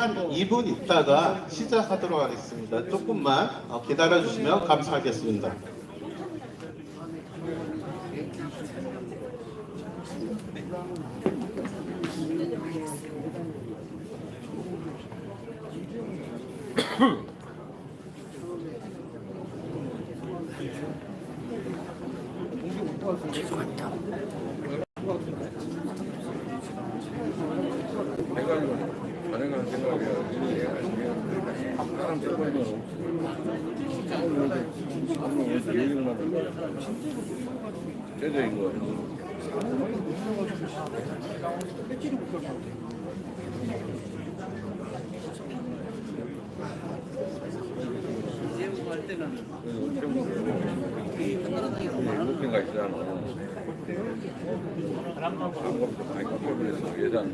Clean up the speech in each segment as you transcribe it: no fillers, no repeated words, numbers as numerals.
한 2분 있다가 시작하도록 하겠습니다. 조금만 기다려주시면 감사하겠습니다. 가능한 생각이야. 사람 들어가면 제대인 거예요. 할 때는 높이가 있잖아. 아무것도 많이 깎여버려서 예산이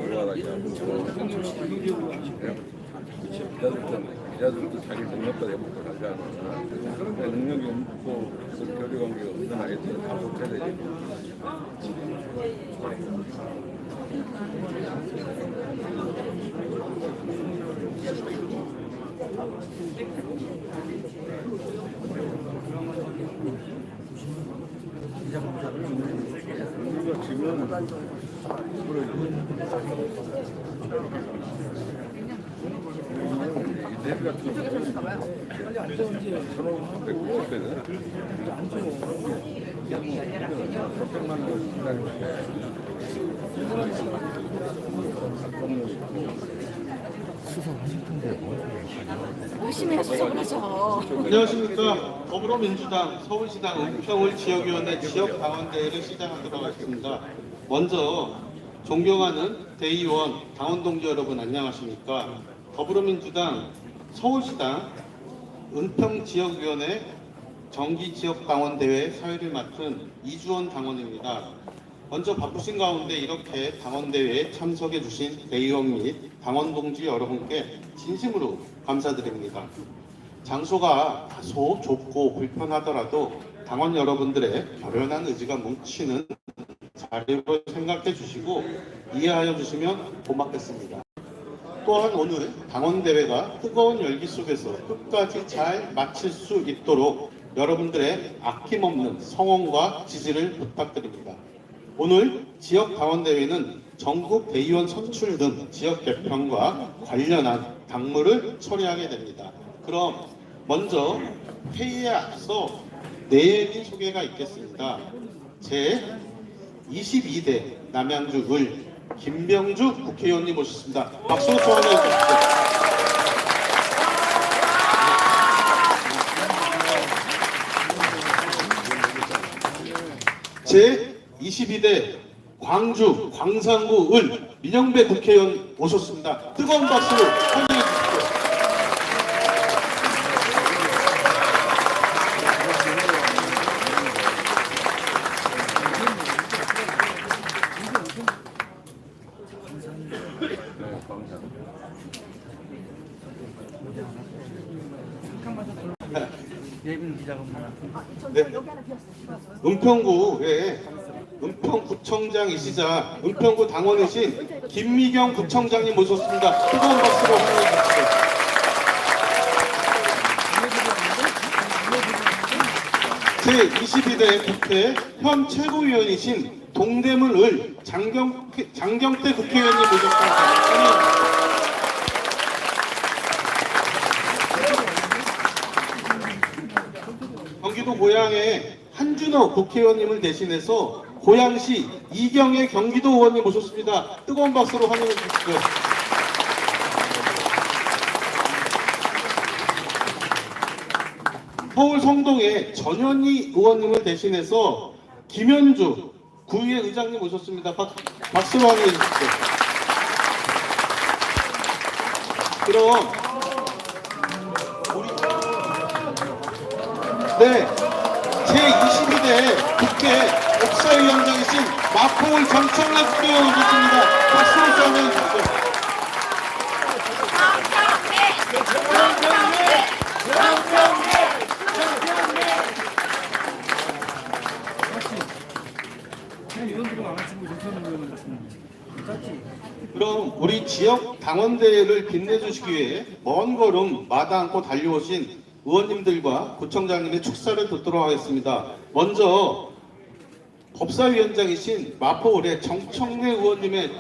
올라가니까 기자들도 자기 능력과 내목을 하지 않아. 능력이 없고 교류관계가 없는 아이들은 다 못해야 되지. 우리가 지금 이 대비 같은 경우는 1,500원 몇백만 원 열심히 하시죠. 안녕하십니까. 더불어민주당 서울시당 은평을 지역위원회 지역당원대회를 시작하도록 하겠습니다. 먼저 존경하는 대의원, 당원동지 여러분 안녕하십니까. 더불어민주당 서울시당 은평지역위원회 정기지역당원대회 사회를 맡은 이주원 당원입니다. 먼저 바쁘신 가운데 이렇게 당원대회에 참석해 주신 대의원 및 당원동지 여러분께 진심으로 감사드립니다. 장소가 다소 좁고 불편하더라도 당원 여러분들의 결연한 의지가 뭉치는 자리로 생각해 주시고 이해하여 주시면 고맙겠습니다. 또한 오늘 당원대회가 뜨거운 열기 속에서 끝까지 잘 마칠 수 있도록 여러분들의 아낌없는 성원과 지지를 부탁드립니다. 오늘 지역 당원대회는 전국 대의원 선출 등 지역 개편과 관련한 당무를 처리하게 됩니다. 그럼 먼저 회의에 앞서 내일 소개가 있겠습니다. 제 22대 남양주 을 김병주 국회의원님 모셨습니다. 박수로 청원해 주십시오. 제 22대 광주 광산구 을 민영배 국회의원 오셨습니다. 뜨거운 박수로 환영해 주십시오. 예빈 기자가 네. 은평구의 은평구청장이시자 은평구 당원이신 김미경 구청장님 모셨습니다. 뜨거운 박수로 환영해 주십시오. 제22대 국회 현 최고위원이신 동대문을 장경태 국회의원님 모셨습니다. 경기도 고양의 한준호 국회의원님을 대신해서 고양시 이경의 경기도 의원님 모셨습니다. 뜨거운 박수로 환영해 주십시오. 서울 성동의 전현희 의원님을 대신해서 김현주 구의회 의장님 모셨습니다. 박수로 환영해 주십시오. 그럼 네, 제22대 국회 법사위원장이신 마포울 정청래 국회의원 오셨습니다. 박수로 환영해 주십시오. 의원들은 안 하시고 정치하는 의원을 같은 그럼 우리 지역 당원대회를 빛내주시기 위해 먼 걸음 마다 않고 달려오신 의원님들과 구청장님의 축사를 듣도록 하겠습니다. 먼저 법사위원장이신 마포을의 정청래 의원님의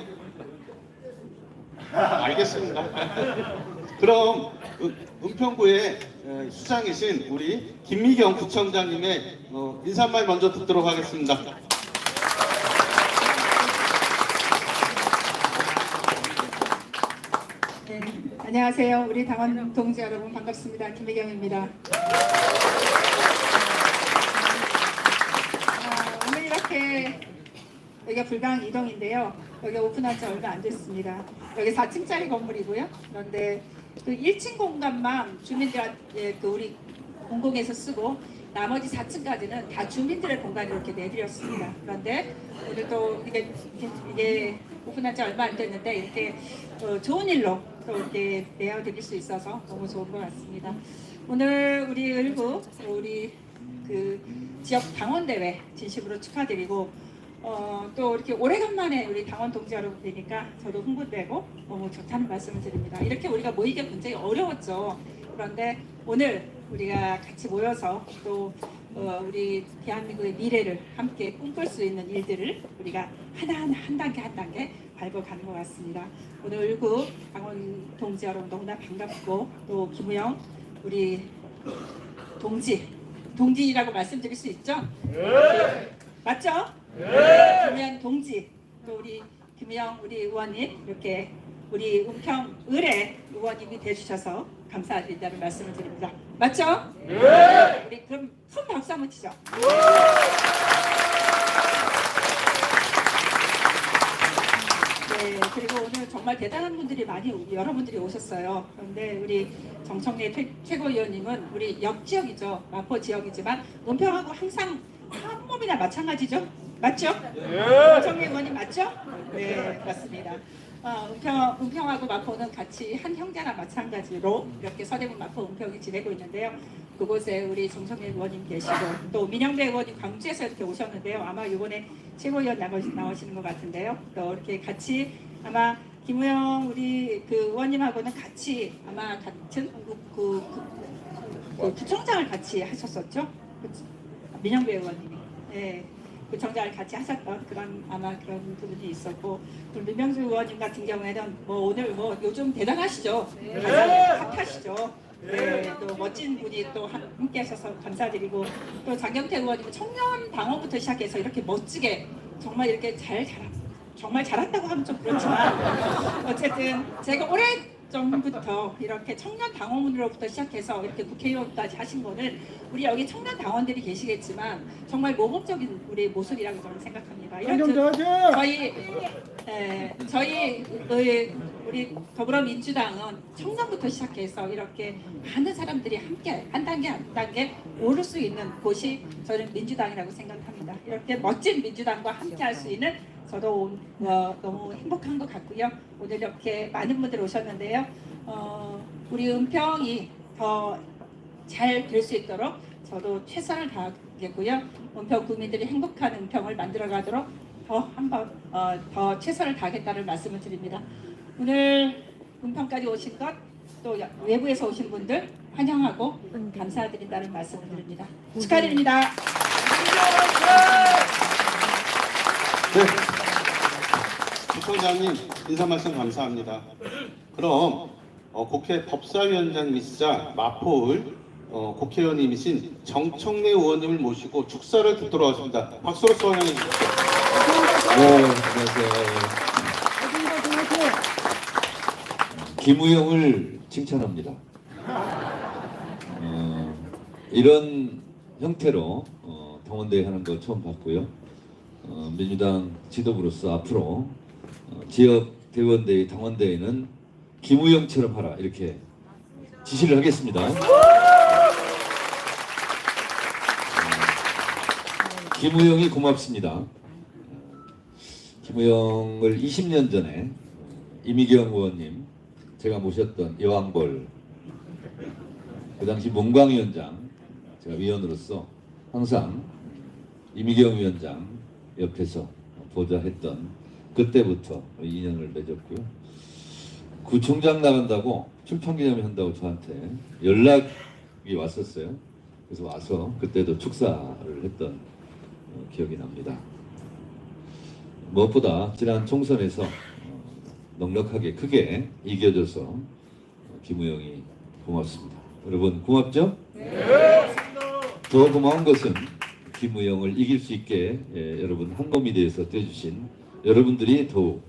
알겠습니다. 그럼 은평구의 수장이신 우리 김미경 구청장님의 인사말 먼저 듣도록 하겠습니다. 네, 안녕하세요. 우리 당원 동지 여러분 반갑습니다. 김미경입니다. 오늘 이렇게 여기가 불강 이동인데요. 여기 오픈한 지 얼마 안 됐습니다. 여기 4층짜리 건물이고요. 그런데 그 1층 공간만 주민들한테 우리 공공에서 쓰고 나머지 4층까지는 다 주민들의 공간을 이렇게 내드렸습니다. 그런데 오늘 또 이게 오픈한 지 얼마 안 됐는데 이렇게 좋은 일로 또 이렇게 내어드릴 수 있어서 너무 좋은 것 같습니다. 오늘 우리 을구 우리 그 지역 당원대회 진심으로 축하드리고 또 이렇게 오래간만에 우리 당원 동지 여러분 뵈니까 저도 흥분되고 너무 좋다는 말씀을 드립니다. 이렇게 우리가 모이기가 굉장히 어려웠죠. 그런데 오늘 우리가 같이 모여서 또 우리 대한민국의 미래를 함께 꿈꿀 수 있는 일들을 우리가 하나하나 한 단계 밟아가는 것 같습니다. 오늘 을구 당원 동지 여러분 너무나 반갑고 또 김우영 우리 동지라고 말씀드릴 수 있죠? 네. 맞죠? 네. 김우영 동지 또 우리 김우영 우리 의원님 이렇게 우리 은평 을의 의원님이 되주셔서 감사드린다는 말씀을 드립니다. 맞죠? 네. 우리 그럼 큰 박수 한번 치죠. 네, 그리고 오늘 정말 대단한 분들이 여러분들이 오셨어요. 그런데 우리 정청래 최고위원님은 우리 옆지역이죠. 마포 지역이지만 은평하고 항상 한 몸이나 마찬가지죠. 맞죠? 정청래 의원님 맞죠? 네, 맞습니다. 은평하고 마포는 같이 한 형제나 마찬가지로 이렇게 서대문 마포 은평이 지내고 있는데요. 그곳에 우리 정청래 의원님 계시고 또 민영배 의원님 광주에서 이렇게 오셨는데요. 아마 이번에 최고위원 나오시는 것 같은데요. 또 이렇게 같이 아마 김우영 우리 그 의원님하고는 같이 아마 같은 그 구청장을 같이 하셨었죠. 민영배 의원님이. 네. 구청장을 같이 하셨던 그런 아마 그런 부분이 있었고 그리고 민명주 의원님 같은 경우에는 뭐 오늘 뭐 요즘 대단하시죠. 핫하시죠. 네, 또 멋진 분이 또 함께 하셔서 감사드리고 또 장경태 의원님은 청년 당원부터 시작해서 이렇게 멋지게 정말 이렇게 정말 잘한다고 하면 좀 그렇지만 어쨌든 제가 오래전부터 이렇게 청년 당원으로부터 시작해서 이렇게 국회의원까지 하신 거는 우리 여기 청년 당원들이 계시겠지만 정말 모범적인 우리 모습이라고 저는 생각합니다. 저희 우리 더불어민주당은 청년부터 시작해서 이렇게 많은 사람들이 함께 한 단계 오를 수 있는 곳이 저는 민주당이라고 생각합니다. 이렇게 멋진 민주당과 함께 할 수 있는 저도 너무 행복한 것 같고요. 오늘 이렇게 많은 분들 오셨는데요. 우리 은평이 더 잘 될 수 있도록 저도 최선을 다하겠고요. 은평 국민들이 행복한 은평을 만들어가도록 더 최선을 다하겠다는 말씀을 드립니다. 오늘 은평까지 오신 것 또 외부에서 오신 분들 환영하고 감사드린다는 말씀을 드립니다. 축하드립니다. 네. 구청장님 인사 말씀 감사합니다. 그럼 국회 법사위원장님이시자 마포을 국회의원님이신 정청래 의원님을 모시고 축사를 듣도록 하겠습니다. 박수로 수원해 주십시오. 네, 안녕하세요. 김우영을 칭찬합니다. 이런 형태로 당원대회 하는 거 처음 봤고요. 민주당 지도부로서 앞으로 지역 대의원대회, 당원대회는 김우영처럼 하라 이렇게 지시를 하겠습니다. 김우영이 고맙습니다. 김우영을 20년 전에 이미경 의원님 제가 모셨던 여왕벌 그 당시 문광위원장 제가 위원으로서 항상 이미경 위원장 옆에서 보좌했던 그때부터 인연을 맺었고요. 구청장 나간다고 출판기념회 한다고 저한테 연락이 왔었어요. 그래서 와서 그때도 축사를 했던 기억이 납니다. 무엇보다 지난 총선에서 넉넉하게 크게 이겨줘서 김우영이 고맙습니다. 여러분 고맙죠? 네. 더 고마운 것은 김우영을 이길 수 있게 여러분 한 몸이 되어서 뛰어주신 여러분들이 더욱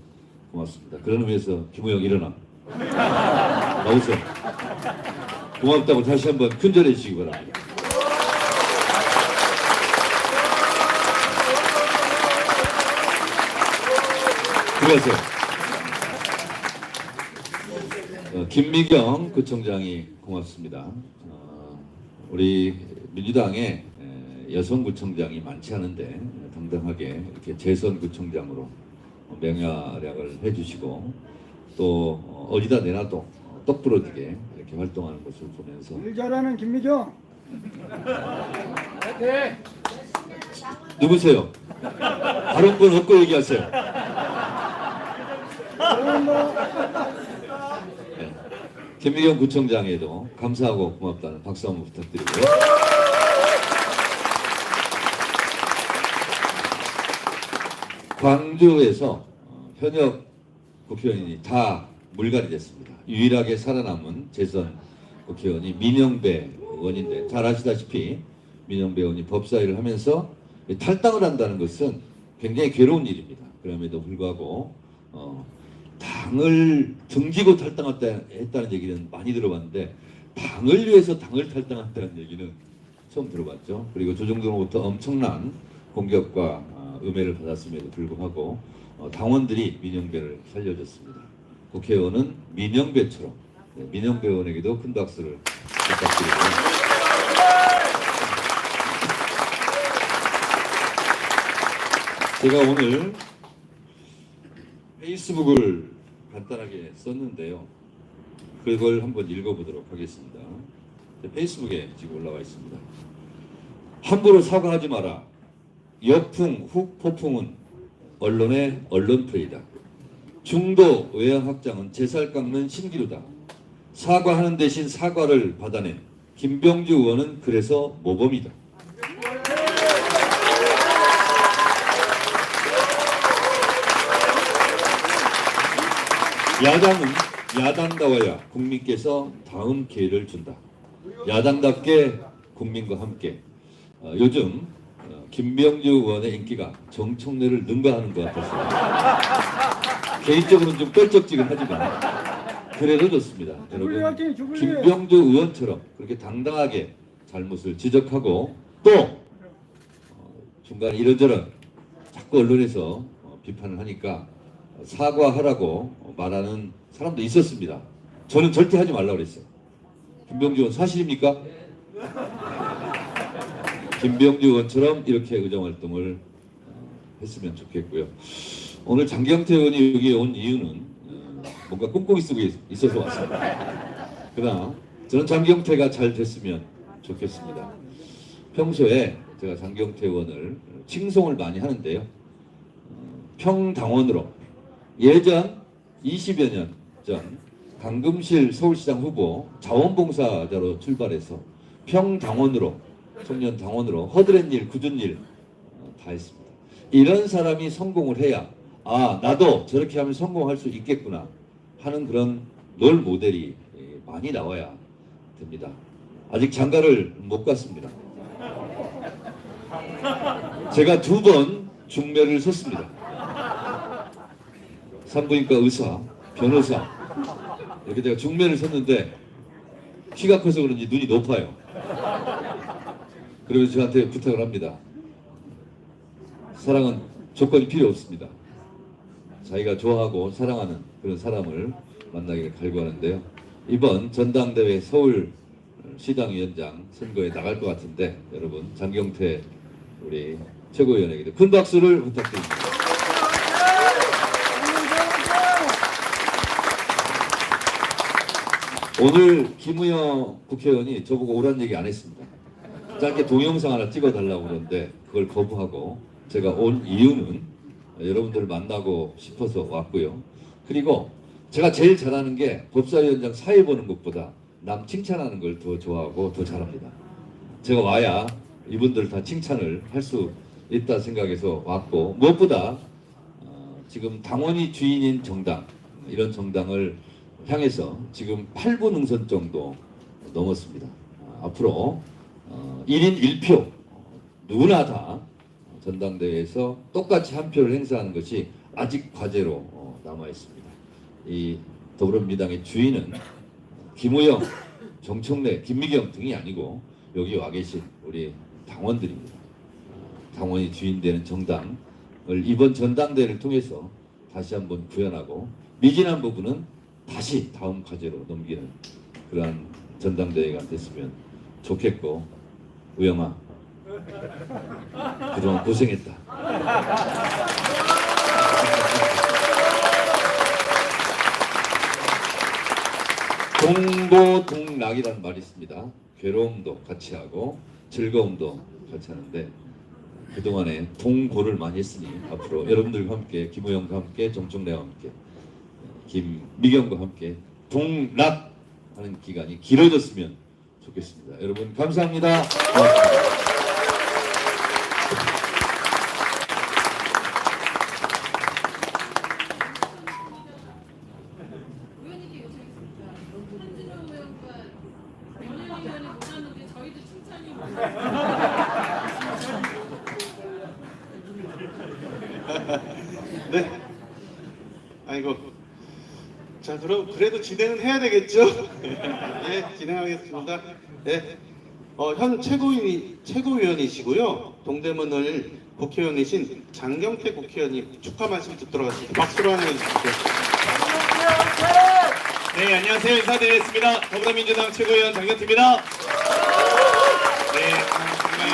고맙습니다. 그런 의미에서 김우영 일어나 나오세요. 고맙다고 다시 한번 큰절해 주시기 바랍니다. 들어가세요. 김미경 구청장이 고맙습니다. 우리 민주당의 여성구청장이 많지 않은데 당당하게 이렇게 재선구청장으로 맹활약을 해주시고 또 어디다 내놔도 똑부러지게 이렇게 활동하는 것을 보면서 일 잘하는 김미경. 누구세요? 다른 분 없고 얘기하세요. 네. 김미경 구청장에도 감사하고 고맙다는 박수 한번 부탁드리고요. 광주에서 현역 국회의원이 다 물갈이 됐습니다. 유일하게 살아남은 재선 국회의원이 민영배 의원인데 잘 아시다시피 민영배 의원이 법사위를 하면서 탈당을 한다는 것은 굉장히 괴로운 일입니다. 그럼에도 불구하고 당을 등지고 탈당했다는 얘기는 많이 들어봤는데 당을 위해서 당을 탈당했다는 얘기는 처음 들어봤죠. 그리고 조정동으로부터 엄청난 공격과 음해를 받았음에도 불구하고 당원들이 민영배를 살려줬습니다. 국회의원은 민영배처럼 민영배 의원에게도 큰 박수를 부탁드리고요. 제가 오늘 페이스북을 간단하게 썼는데요. 그걸 한번 읽어보도록 하겠습니다. 페이스북에 지금 올라와 있습니다. 함부로 사과하지 마라. 역풍 훅 폭풍은 언론의 언론플레이다. 중도 외양 확장은 제살 깎는 신기루다. 사과하는 대신 사과를 받아낸 김병주 의원은 그래서 모범이다. 야당은 야당다워야 국민께서 다음 기회를 준다. 야당답게 국민과 함께. 요즘 김병주 의원의 인기가 정청래를 능가하는 것 같아서 개인적으로는 좀 뻘쩍지근하지만 그래도 좋습니다. 여러분 김병주 의원처럼 그렇게 당당하게 잘못을 지적하고 또 중간에 이런저런 자꾸 언론에서 비판을 하니까 사과하라고 말하는 사람도 있었습니다. 저는 절대 하지 말라고 그랬어요. 김병주 의원 사실입니까? 김병주 의원처럼 이렇게 의정활동을 했으면 좋겠고요. 오늘 장경태 의원이 여기에 온 이유는 뭔가 꼼꼼히 쓰고 있어서 왔습니다. 그러나 저는 장경태가 잘 됐으면 좋겠습니다. 평소에 제가 장경태 의원을 칭송을 많이 하는데요. 평당원으로 예전 20여 년 전 강금실 서울시장 후보 자원봉사자로 출발해서 평당원으로 청년 당원으로 허드렛 일, 굳은 일 다 했습니다. 이런 사람이 성공을 해야 나도 저렇게 하면 성공할 수 있겠구나 하는 그런 롤 모델이 많이 나와야 됩니다. 아직 장가를 못 갔습니다. 제가 2번 중매를 섰습니다. 산부인과 의사, 변호사 이렇게 제가 중매를 섰는데 키가 커서 그런지 눈이 높아요. 그러면서 저한테 부탁을 합니다. 사랑은 조건이 필요 없습니다. 자기가 좋아하고 사랑하는 그런 사람을 만나기를 갈구하는데요. 이번 전당대회 서울시당위원장 선거에 나갈 것 같은데 여러분 장경태 우리 최고위원에게도 큰 박수를 부탁드립니다. 오늘 김우영 국회의원이 저보고 오란 얘기 안 했습니다. 짧게 동영상 하나 찍어달라고 그러는데 그걸 거부하고 제가 온 이유는 여러분들을 만나고 싶어서 왔고요. 그리고 제가 제일 잘하는 게 법사위원장 사회 보는 것보다 남 칭찬하는 걸 더 좋아하고 더 잘합니다. 제가 와야 이분들 다 칭찬을 할 수 있다 생각해서 왔고, 무엇보다 지금 당원이 주인인 정당, 이런 정당을 향해서 지금 8분 능선 정도 넘었습니다. 앞으로 1인 1표 누구나 다 전당대회에서 똑같이 한 표를 행사하는 것이 아직 과제로 남아 있습니다. 이 더불어민주당의 주인은 김우영, 정청래, 김미경 등이 아니고 여기 와 계신 우리 당원들입니다. 당원이 주인되는 정당을 이번 전당대회를 통해서 다시 한번 구현하고, 미진한 부분은 다시 다음 과제로 넘기는 그러한 전당대회가 됐으면 좋겠고, 우영아 그동안 고생했다. 동고동락이라는 말이 있습니다. 괴로움도 같이 하고 즐거움도 같이 하는데, 그동안에 동고를 많이 했으니 앞으로 여러분들과 함께, 김우영과 함께, 정청래와 함께, 김미경과 함께 동락하는 기간이 길어졌으면 좋겠습니다. 여러분 감사합니다. 고맙습니다. 의원님께 요청했습니다. 한준호 의원과 원효 의원이 못하는데 저희도 칭찬이 네. 아이고. 자, 그럼 그래도 진행은 해야 되겠죠? 네, 진행하겠습니다. 네. 현 최고위원이시고요. 동대문을 국회의원이신 장경태 국회의원님 축하 말씀 듣도록 하겠습니다. 박수로 환영해 주십시오. 네, 안녕하세요. 인사드리겠습니다. 더불어민주당 최고위원 장경태입니다. 네, 정말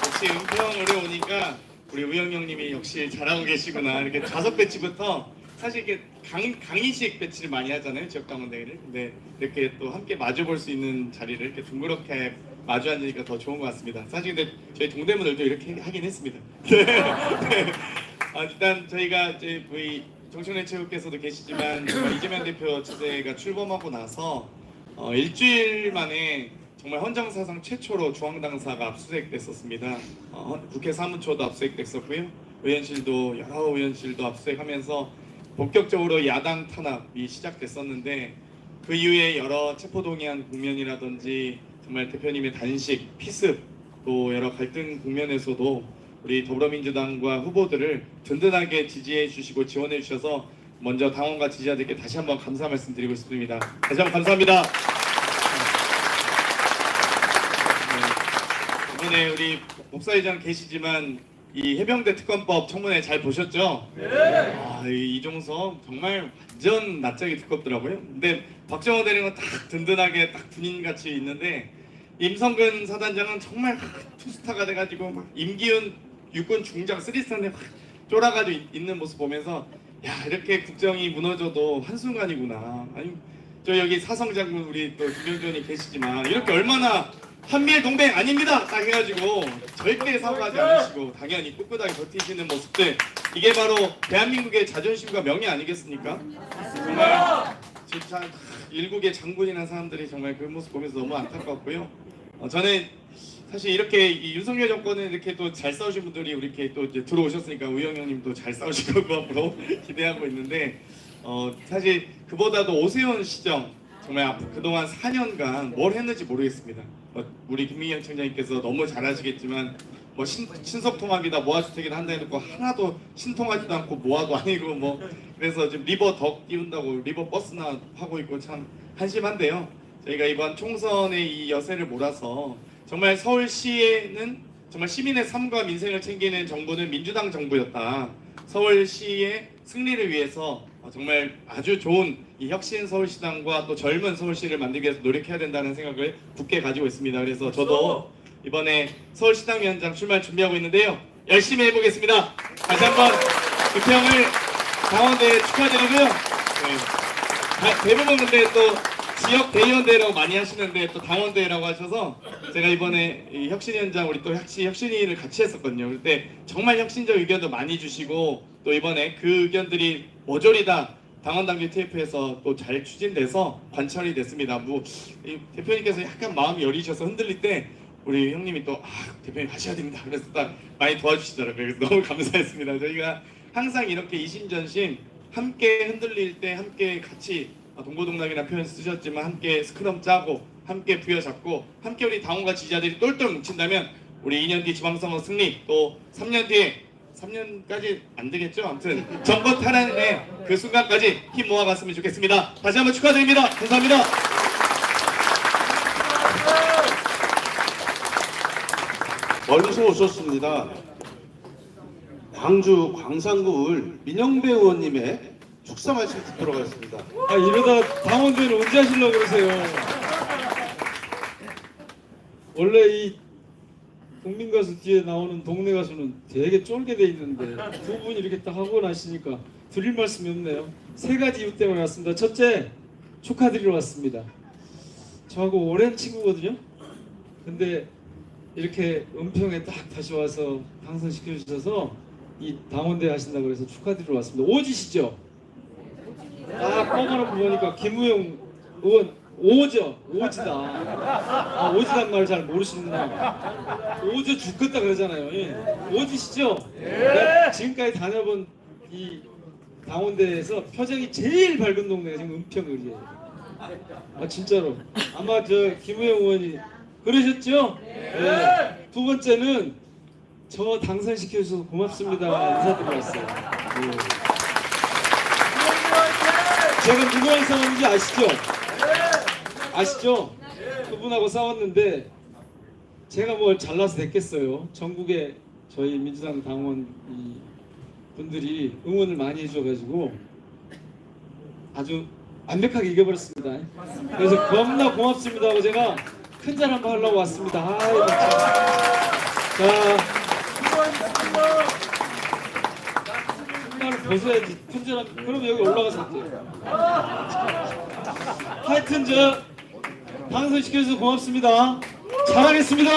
역시 은평 오래 오니까 우리 우영 형님이 역시 잘하고 계시구나. 이렇게 5배치부터 사실 이렇게 강의식 배치를 많이 하잖아요, 지역당원대회를. 근데 이렇게 또 함께 마주볼 수 있는 자리를 이렇게 둥그렇게 마주 앉으니까 더 좋은 것 같습니다. 사실 근데 저희 동대문들도 이렇게 하긴 했습니다. 네. 네. 일단 저희가 이제 우리 정청래 최고께서도 계시지만 이재명 대표 체제가 출범하고 나서 일주일 만에 정말 헌정사상 최초로 중앙당사가 압수수색됐었습니다. 국회 사무처도 압수수색됐었고요. 의원실도 여러 의원실도 압수수색하면서 본격적으로 야당 탄압이 시작됐었는데, 그 이후에 여러 체포동의안 국면이라든지 정말 대표님의 단식, 피습, 또 여러 갈등 국면에서도 우리 더불어민주당과 후보들을 든든하게 지지해 주시고 지원해 주셔서 먼저 당원과 지지자들께 다시 한번 감사 말씀드리고 싶습니다. 다시 한번 감사합니다. 네, 이번에 우리 법사위장 계시지만 이 해병대 특검법 청문회 잘 보셨죠? 네. 이종석 정말 완전 낯짝이 두껍더라고요. 근데 박정호 대령은 딱 든든하게 딱 군인같이 있는데, 임성근 사단장은 정말 투스타가 돼가지고 막 임기훈 육군 중장 쓰리스탄에 확 쫄아가지고 있는 모습 보면서, 야, 이렇게 국정이 무너져도 한순간이구나. 아니, 저 여기 사성장군 우리 또 김영준이 계시지만 이렇게 얼마나 한미일 동맹 아닙니다 딱 해가지고 절대 사과하지 않으시고 당연히 꿋꿋하게 버티시는 모습들, 이게 바로 대한민국의 자존심과 명예 아니겠습니까? 정말 진짜 일국의 장군이라는 사람들이 정말 그 모습 보면서 너무 안타깝고요. 저는 사실 이렇게 이 윤석열 정권은 이렇게 또 잘 싸우신 분들이 이렇게 또 이제 들어오셨으니까 우영 형님도 잘 싸우실 거고 앞으로 기대하고 있는데, 사실 그보다도 오세훈 시정 정말 그동안 4년간 뭘 했는지 모르겠습니다. 우리 김민경 청장님께서 너무 잘하시겠지만 뭐 신속통합이다 모아주택이다 한다 해놓고 하나도 신통하지도 않고 모아도 아니고 뭐, 그래서 지금 리버 덕 띄운다고 리버 버스나 하고 있고 참 한심한데요. 저희가 이번 총선에 이 여세를 몰아서 정말 서울시에는 정말 시민의 삶과 민생을 챙기는 정부는 민주당 정부였다. 서울시의 승리를 위해서 정말 아주 좋은 이 혁신 서울시당과 또 젊은 서울시를 만들기 위해서 노력해야 된다는 생각을 굳게 가지고 있습니다. 그래서 저도 이번에 서울시당위원장 출마를 준비하고 있는데요. 열심히 해보겠습니다. 다시 한번 부평을 당원대회 축하드리고요. 네. 대부분 근데 또 지역 대의원대회라고 많이 하시는데 또 당원대회라고 하셔서 제가 이번에 이 혁신위원장 우리 또 혁신위를 같이 했었거든요. 그때 정말 혁신적 의견도 많이 주시고 또 이번에 그 의견들이 모조리 다 당원당규 TF에서 또 잘 추진돼서 관철이 됐습니다. 이 대표님께서 약간 마음이 여리셔서 흔들릴 때 우리 형님이 또 대표님 하셔야 됩니다. 그래서 딱 많이 도와주시더라고요. 그래서 너무 감사했습니다. 저희가 항상 이렇게 이심전심 함께 흔들릴 때 함께 같이 동고동락이라는 표현 쓰셨지만 함께 스크럼 짜고 함께 부여잡고 함께 우리 당원과 지지자들이 똘똘 뭉친다면 우리 2년 뒤 지방선거 승리 또 3년 뒤에 3년까지 안 되겠죠? 아무튼 정권 탈환의 그 순간까지 힘 모아갔으면 좋겠습니다. 다시 한번 축하드립니다. 감사합니다. 멀리서 오셨습니다. 광주 광산구을 민영배 의원님의 축사 말씀 듣도록 하겠습니다. 이러다 당원대회는 언제 하시려고 그러세요? 원래 이 국민가수 뒤에 나오는 동네 가수는 되게 쫄게 돼 있는데 두 분이 이렇게 딱 하고 나시니까 드릴 말씀이 없네요. 세 가지 이유 때문에 왔습니다. 첫째, 축하드리러 왔습니다. 저하고 오랜 친구거든요. 근데 이렇게 은평에 딱 다시 와서 당선시켜 주셔서 이 당원대회 하신다고 해서 축하드리러 왔습니다. 오지시죠? 딱 꺼내놓고 보니까 김우영 의원 오죠? 오지다. 오지단 말을 잘 모르시는구나. 오죠 죽겠다 그러잖아요. 예. 오지시죠? 내가 지금까지 다녀본 이 당원대회에서 표정이 제일 밝은 동네가 지금 은평을이에요. 진짜로. 아마 저 김우영 의원이 그러셨죠? 네. 두 번째는 저 당선시켜주셔서 고맙습니다. 인사드리러 왔어요. 네. 제가 누구랑 싸웠는지 아시죠? 아시죠? 그분하고 싸웠는데 제가 뭘 잘나서 됐겠어요. 전국에 저희 민주당 당원 분들이 응원을 많이 해줘가지고 아주 완벽하게 이겨버렸습니다. 그래서 겁나 고맙습니다 하고 제가 큰 잘 한번 하려고 왔습니다. 자, 신발을 벗어야지. 큰절 그럼 여기 올라가서 할게요. 하여튼 저 당선시켜주셔서 고맙습니다. 잘하겠습니다.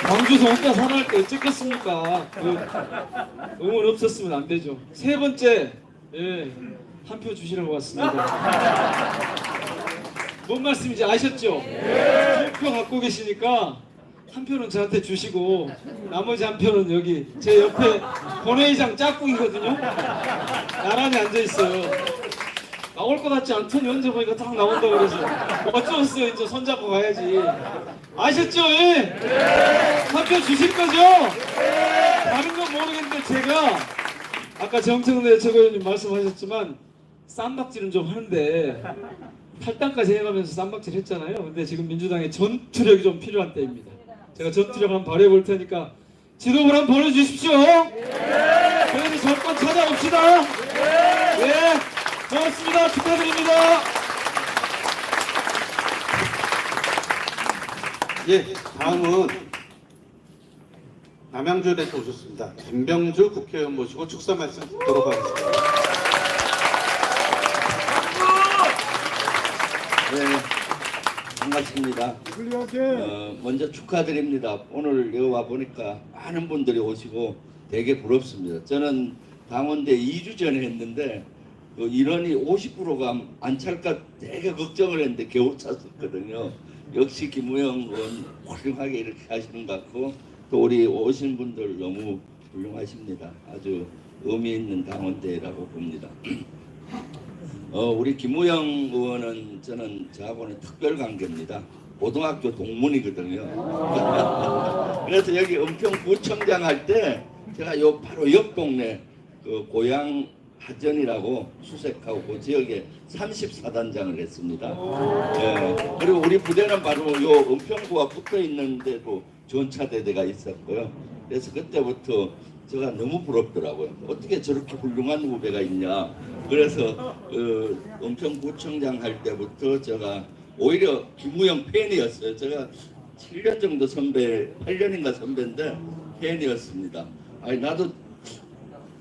광주 성과 살아날 때 어쩌겠습니까? 응원 없었으면 안 되죠. 세 번째, 한 표 주시라고 왔습니다. 뭔 말씀인지 아셨죠? 두 표 갖고 계시니까 한 표는 저한테 주시고 나머지 한 표는 여기 제 옆에 본회의장 짝꿍이거든요. 나란히 앉아 있어요. 나올 것 같지 않더니 언제 보니까 딱 나온다고 그래서 어쩌겠어요. 이제 손잡고 가야지. 아셨죠? 한 표 주실 거죠? 다른 건 모르겠는데 제가 아까 정청래 최고위원님 말씀하셨지만 쌈박질은 좀 하는데 탈당까지 해가면서 쌈박질 했잖아요. 근데 지금 민주당의 전투력이 좀 필요한 때입니다. 제가 전투력 한번 발휘해 볼 테니까 지도부를 한번 보내주십시오. 그래서 정권 찾아옵시다. 고맙습니다. 축하드립니다. 다음은 남양주에서 오셨습니다. 김병주 국회의원 모시고 축사 말씀 듣도록 하겠습니다. 반갑습니다. 먼저 축하드립니다. 오늘 여기 와 보니까 많은 분들이 오시고 되게 부럽습니다. 저는 당원대 2주 전에 했는데 그 인원이 50%가 안 찰까 되게 걱정을 했는데 겨우 찼었거든요. 역시 김우영 의원 훌륭하게 이렇게 하시는 것 같고 또 우리 오신 분들 너무 훌륭하십니다. 아주 의미 있는 당원대회라고 봅니다. 우리 김우영 의원은 저하고는 특별 관계입니다. 고등학교 동문이거든요. 그래서 여기 은평구청장 할 때 제가 바로 옆 동네 그 고향 하전이라고 수색하고 그 지역에 34단장을 했습니다. 그리고 우리 부대는 바로 요 은평구와 붙어 있는데도 전차대대가 있었고요. 그래서 그때부터 제가 너무 부럽더라고요. 어떻게 저렇게 훌륭한 후배가 있냐. 그래서 은평구청장 할 때부터 제가 오히려 김우영 팬이었어요. 제가 7년 정도 선배, 8년인가 선배인데 팬이었습니다. 아니 나도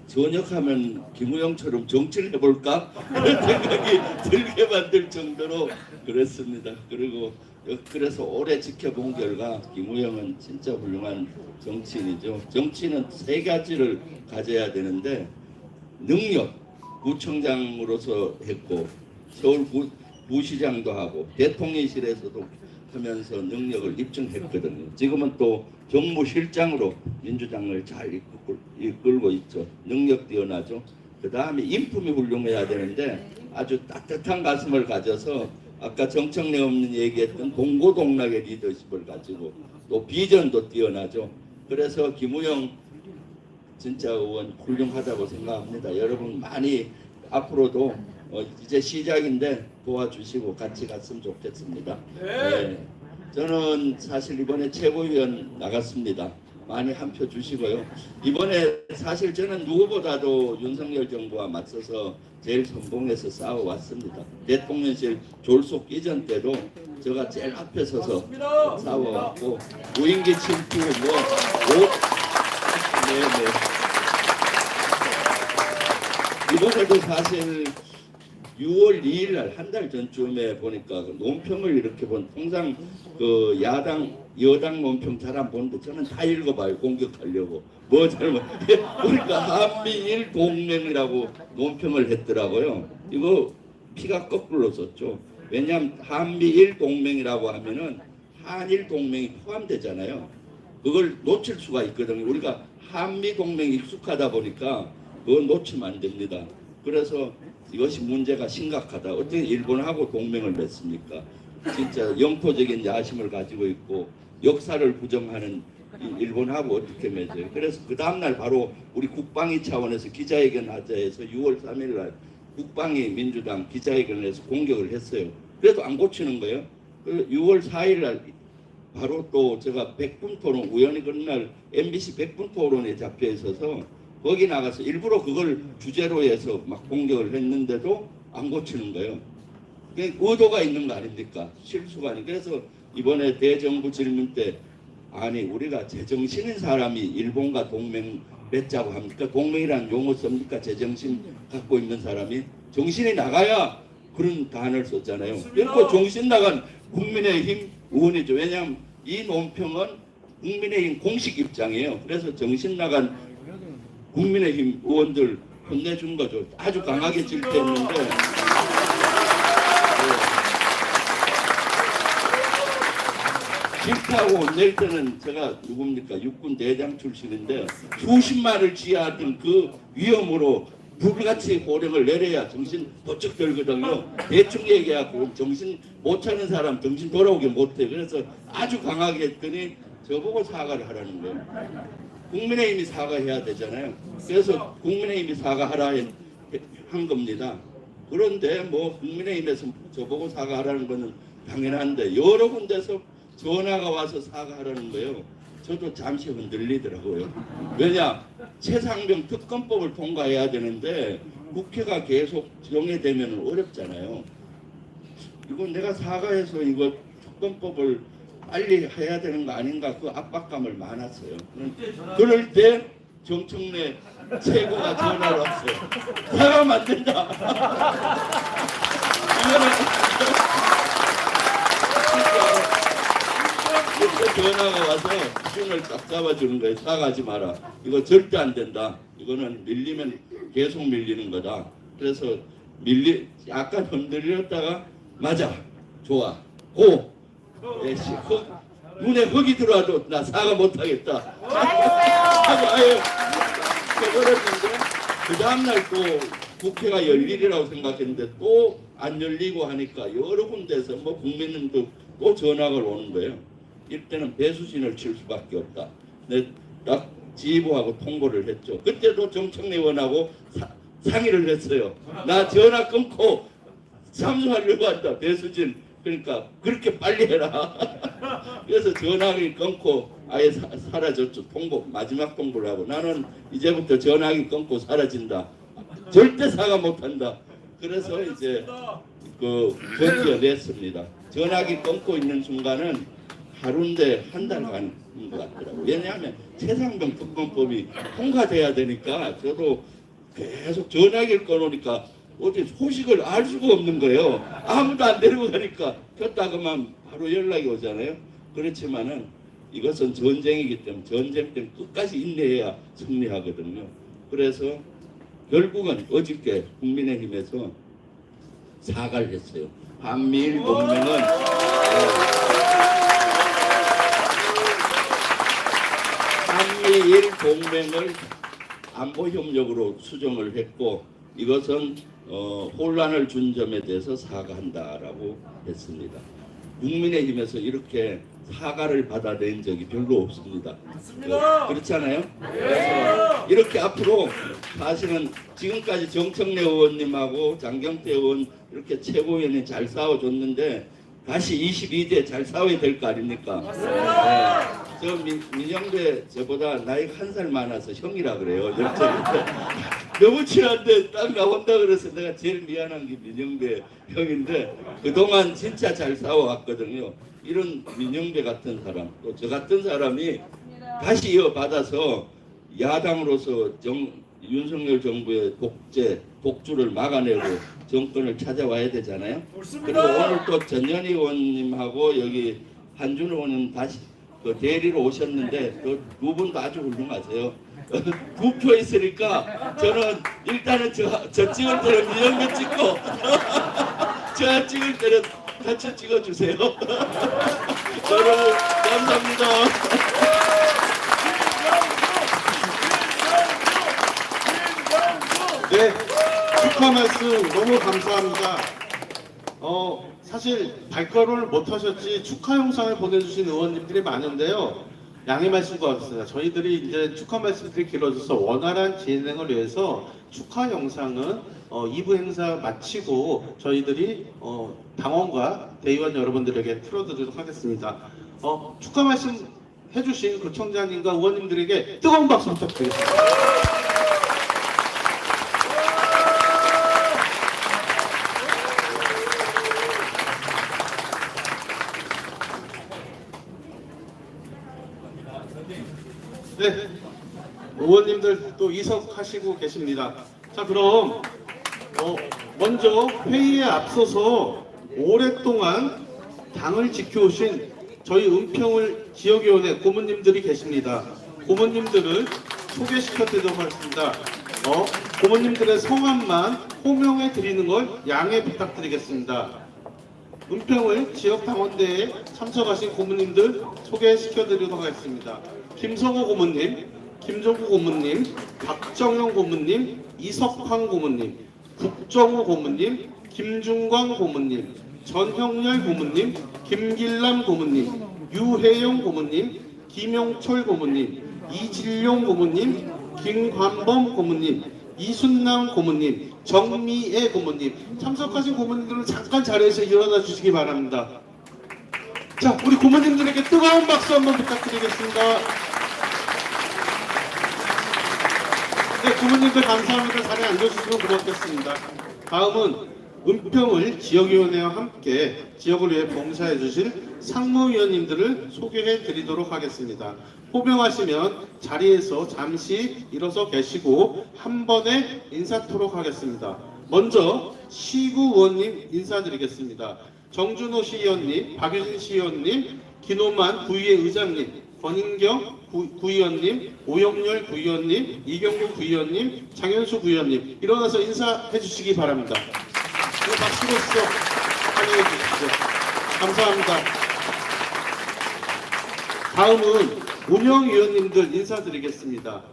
전역하면 김우영처럼 정치를 해볼까 그런 생각이 들게 만들 정도로 그랬습니다. 그리고 그래서 오래 지켜본 결과 김우영은 진짜 훌륭한 정치인이죠. 정치는 세 가지를 가져야 되는데 능력, 구청장으로서 했고 서울 부시장도 하고 대통령실에서도 하면서 능력을 입증했거든요. 지금은 또 정무실장으로 민주당을 잘 이끌고 있죠. 능력 뛰어나죠. 그 다음에 인품이 훌륭해야 되는데 아주 따뜻한 가슴을 가져서 아까 정청래 없는 얘기했던 동고동락의 리더십을 가지고 또 비전도 뛰어나죠. 그래서 김우영 진짜 의원 훌륭하다고 생각합니다. 여러분 많이 앞으로도 이제 시작인데 도와주시고 같이 갔으면 좋겠습니다. 네. 저는 사실 이번에 최고위원 나갔습니다. 많이 한 표 주시고요. 이번에 사실 저는 누구보다도 윤석열 정부와 맞서서 제일 선봉해서 싸워왔습니다. 대통령실 졸속 이전 때도 제가 제일 앞에 서서 싸워왔고 무인기 침투 네네. 이번에도 사실 6월 2일 날 한 달 전쯤에 보니까 그 논평을 이렇게 본 통상 그 여당 논평 잘 안 보는데 저는 다 읽어봐요. 공격하려고 뭐 잘못 그러니까 한미일 동맹이라고 논평을 했더라고요. 이거 피가 거꾸로 썼죠. 왜냐하면 한미일 동맹이라고 하면은 한일 동맹이 포함되잖아요. 그걸 놓칠 수가 있거든요. 우리가 한미 동맹이 익숙하다 보니까 그건 놓치면 안 됩니다. 그래서 이것이 문제가 심각하다. 어떻게 일본하고 동맹을 맺습니까? 진짜 영토적인 야심을 가지고 있고 역사를 부정하는 일본하고 어떻게 맺어요? 그래서 그 다음날 바로 우리 국방위 차원에서 기자회견 하자 해서 6월 3일 날 국방위 민주당 기자회견을 해서 공격을 했어요. 그래도 안 고치는 거예요. 6월 4일 날 바로 또 제가 100분 토론 우연히 그날 MBC 100분 토론에 잡혀 있어서 거기 나가서 일부러 그걸 주제로 해서 막 공격을 했는데도 안 고치는 거예요. 의도가 있는 거 아닙니까? 실수가 아니. 그래서 이번에 대정부 질문 때 아니 우리가 제정신인 사람이 일본과 동맹 맺자고 합니까? 동맹이라는 용어 씁니까? 제정신 갖고 있는 사람이 정신이 나가야 그런 단어를 썼잖아요. 그리고 정신 나간 국민의힘 의원이죠. 왜냐하면 이 논평은 국민의힘 공식 입장이에요. 그래서 정신 나간 국민의힘 의원들 혼내준 거죠. 아주 강하게 질타했는데 질타하고 혼낼 때는 제가 누굽니까? 육군 대장 출신인데 수십만을 지하던 그 위험으로 불같이 호령을 내려야 정신 번쩍 들거든요. 대충 얘기하고 정신 못 차는 사람 정신 돌아오게 못해. 그래서 아주 강하게 했더니 저보고 사과를 하라는 거예요. 국민의힘이 사과해야 되잖아요. 그래서 국민의힘이 사과하라 한 겁니다. 그런데 뭐 국민의힘에서 저보고 사과하라는 거는 당연한데 여러 군데서 전화가 와서 사과하라는 거예요. 저도 잠시 흔들리더라고요. 왜냐? 최상병 특검법을 통과해야 되는데 국회가 계속 정해되면 어렵잖아요. 이건 내가 사과해서 이거 특검법을 빨리 해야 되는 거 아닌가 그 압박감을 많았어요. 그럴 때 정청래 최고가 전화를 왔어요. 사과하면 안 된다. 이렇게 전화가 와서 손을 딱 잡아주는 거예요. 사과하지 마라. 이거 절대 안 된다. 이거는 밀리면 계속 밀리는 거다. 그래서 약간 흔들렸다가 맞아. 좋아. 고. 예시. 눈에 흙이 들어와도 나 사과 못하겠다. 사과해요. 해버렸는데 그 다음날 또 국회가 열리리라고 생각했는데 또 안 열리고 하니까 여러 군데서 뭐 국민들도 또 전화가 오는 거예요. 이때는 배수진을 칠 수밖에 없다. 내 딱 지휘부하고 통보를 했죠. 그때도 정청래 의원하고 상의를 했어요. 나 전화 끊고 참수하려고 한다. 배수진. 그러니까 그렇게 빨리 해라. 그래서 전화기 끊고 아예 사라졌죠. 통보 마지막 통보를 하고 나는 이제부터 전화기 끊고 사라진다. 절대 사과 못한다. 그래서 이제 그 견뎌냈습니다. 전화기 끊고 있는 순간은 하루인데 한 달 가는 것 같더라고요. 왜냐하면 최상병 특검법이 통과돼야 되니까 저도 계속 전화기를 꺼놓으니까 어제 소식을 알 수가 없는 거예요. 아무도 안 데리고 가니까 켰다가만 바로 연락이 오잖아요. 그렇지만은 이것은 전쟁이기 때문에 전쟁 때문에 끝까지 인내해야 승리하거든요. 그래서 결국은 어저께 국민의힘에서 사과를 했어요. 한미일 동맹은 한미일 동맹을 안보 협력으로 수정을 했고 이것은 혼란을 준 점에 대해서 사과한다라고 했습니다. 국민의힘에서 이렇게 사과를 받아낸 적이 별로 없습니다. 그렇잖아요? 그래서 이렇게 앞으로 사실은 지금까지 정청래 의원님하고 장경태 의원 이렇게 최고위원이 잘 싸워줬는데 다시 22대 잘 싸워야 될 거 아닙니까? 네. 저 민영배 저보다 나이가 한 살 많아서 형이라 그래요. 너무 친한데 딱 나온다 그래서 내가 제일 미안한 게 민영배 형인데 그동안 진짜 잘 싸워왔거든요. 이런 민영배 같은 사람 또 저 같은 사람이 다시 이어받아서 야당으로서 윤석열 정부의 독주를 막아내고 정권을 찾아와야 되잖아요. 그리고 오늘 또 전현희 의원님하고 여기 한준 의원님 다시 그 대리로 오셨는데 그 두 분도 아주 훌륭하세요. 두 표 있으니까 저는 일단은 저 찍을 때는 민영배 찍고 저 찍을 때는 같이 찍어주세요. 여러분 감사합니다. 네, 축하 말씀 너무 감사합니다. 사실 발걸음을 못 하셨지 축하 영상을 보내주신 의원님들이 많은데요. 양해 말씀 구하겠습니다. 저희들이 이제 축하 말씀들이 길어져서 원활한 진행을 위해서 축하 영상은 2부 행사 마치고 저희들이 당원과 대의원 여러분들에게 틀어드리도록 하겠습니다. 축하 말씀 해주신 구청장님과 의원님들에게 뜨거운 박수 부탁드리겠습니다. 네, 의원님들 또 이석하시고 계십니다. 자, 그럼 먼저 회의에 앞서서 오랫동안 당을 지켜오신 저희 은평을 지역위원회 고문님들이 계십니다. 고문님들을 소개시켜 드리도록 하겠습니다. 고문님들의 성함만 호명해 드리는 걸 양해 부탁드리겠습니다. 은평을 지역당원대회에 참석하신 고문님들 소개시켜 드리도록 하겠습니다. 김성호 고문님, 김종구 고문님, 박정영 고문님, 이석환 고문님, 국정호 고문님, 김중광 고문님, 전형렬 고문님, 김길남 고문님, 유혜영 고문님, 김용철 고문님, 이진룡 고문님, 김관범 고문님, 이순남 고문님, 정미애 고문님 참석하신 고문님들은 잠깐 자리에서 일어나 주시기 바랍니다. 자, 우리 고문님들에게 뜨거운 박수 한번 부탁드리겠습니다. 네, 고문님들 감사합니다. 자리에 앉아주시면 고맙겠습니다. 다음은 은평을 지역위원회와 함께 지역을 위해 봉사해 주실 상무위원님들을 소개해 드리도록 하겠습니다. 호명하시면 자리에서 잠시 일어서 계시고 한 번에 인사토록 하겠습니다. 먼저 시구 의원님 인사드리겠습니다. 정준호 시의원님, 박유진 시의원님, 김호만 구의회 의장님, 권인경 구의원님, 오영렬 구의원님, 이경구 구의원님, 장현수 구의원님 일어나서 인사해 주시기 바랍니다. 박수로서 환영해 주십시오. 감사합니다. 다음은 운영위원님들 인사드리겠습니다.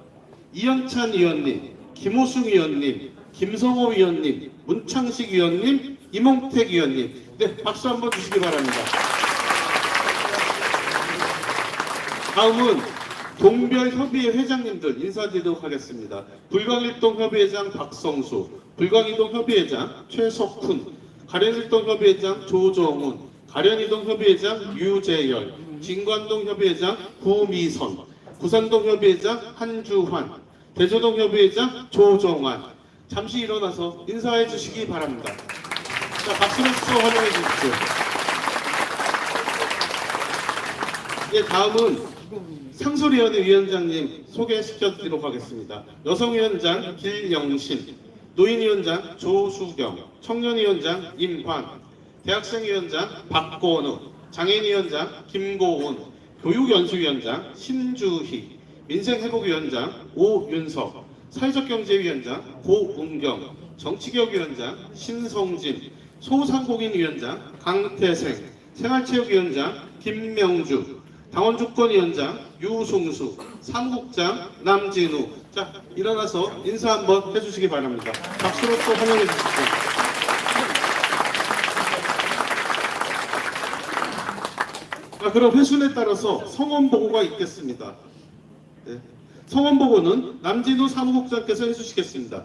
이영찬 위원님, 김호승 위원님, 김성호 위원님, 문창식 위원님, 이몽택 위원님. 네, 박수 한번 주시기 바랍니다. 다음은 동별협의회 회장님들 인사드리도록 하겠습니다. 불광일동협의회장 박성수, 불광이동협의회장 최석훈, 가련일동협의회장 조정훈, 가련이동협의회장 유재열, 진관동협의회장 구미선, 구산동협의회장 한주환, 대조동협의회장 조정환. 잠시 일어나서 인사해 주시기 바랍니다. 자, 박수로서 환영해 주십시오. 예, 다음은 상설위원회 위원장님 소개시켜드리도록 하겠습니다. 여성위원장 길영신, 노인위원장 조수경, 청년위원장 임환, 대학생위원장 박건우, 장애인위원장 김고은, 교육연수위원장 신주희, 민생회복위원장 오윤석, 사회적경제위원장 고은경, 정치개혁위원장 신성진, 소상공인위원장 강태생, 생활체육위원장 김명주, 당원주권위원장 유승수, 사무국장 남진우. 자, 일어나서 인사 한번 해주시기 바랍니다. 박수로 또 환영해 주십시오. 자, 그럼 회순에 따라서 성원 보고가 있겠습니다. 네. 성원 보고는 남진우 사무국장께서 해주시겠습니다.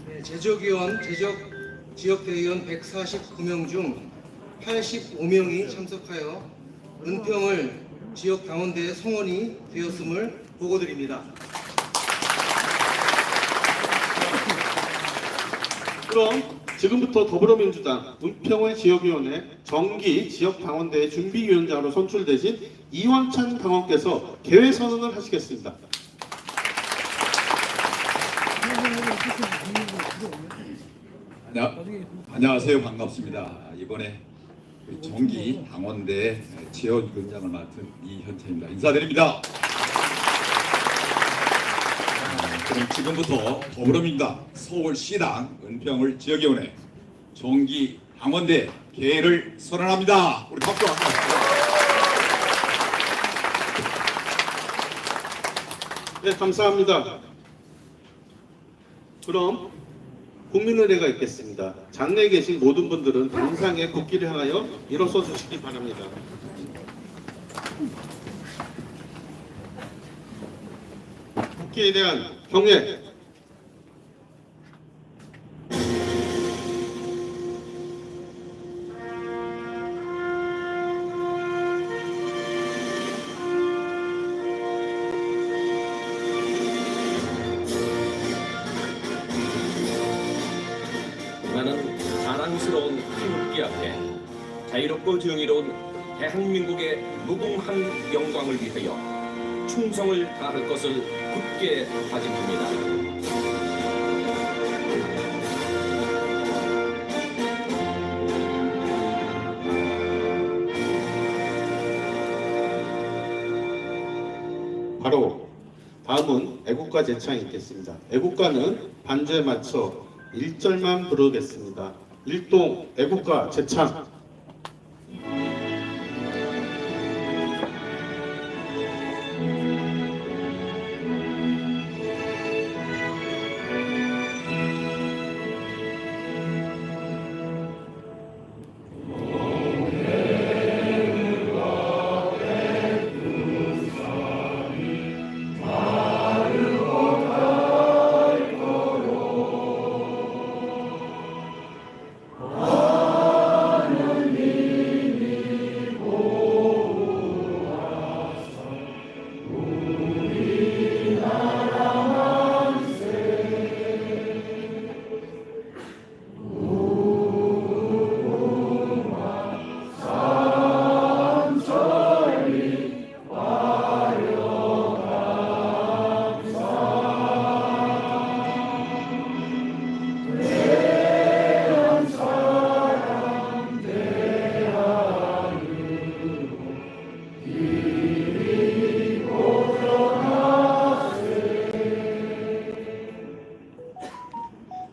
네, 제적위원, 지역대의원 149명 중 85명이 참석하여 은평을 지역 당원대에 성원이 되었음을 보고드립니다. 그럼 지금부터 더불어민주당 은평의 지역위원회 정기 지역당원대회 준비위원장으로 선출되신 이원찬 당원께서 개회 선언을 하시겠습니다. 안녕하세요. 반갑습니다. 이번에 정기 당원대 지역위원장을 맡은 이현태입니다. 인사드립니다. 그럼 지금부터 더불어민주당 서울시당 은평을 지역위원회 정기 당원대 개회를 선언합니다. 우리 박수 한번. 네, 감사합니다. 그럼 국민의례가 있겠습니다. 장내에 계신 모든 분들은 단상의 국기를 향하여 일어서 주시기 바랍니다. 국기에 대한 경례. 나는 자랑스러운 태극기 앞에 자유롭고 정의로운 대한민국의 무궁한 영광을 위하여 충성을 다할 것을 굳게 다짐합니다. 바로 다음은 애국가 제창이 있겠습니다. 애국가는 반주에 맞춰 1절만 부르겠습니다. 일동 애국가 제창.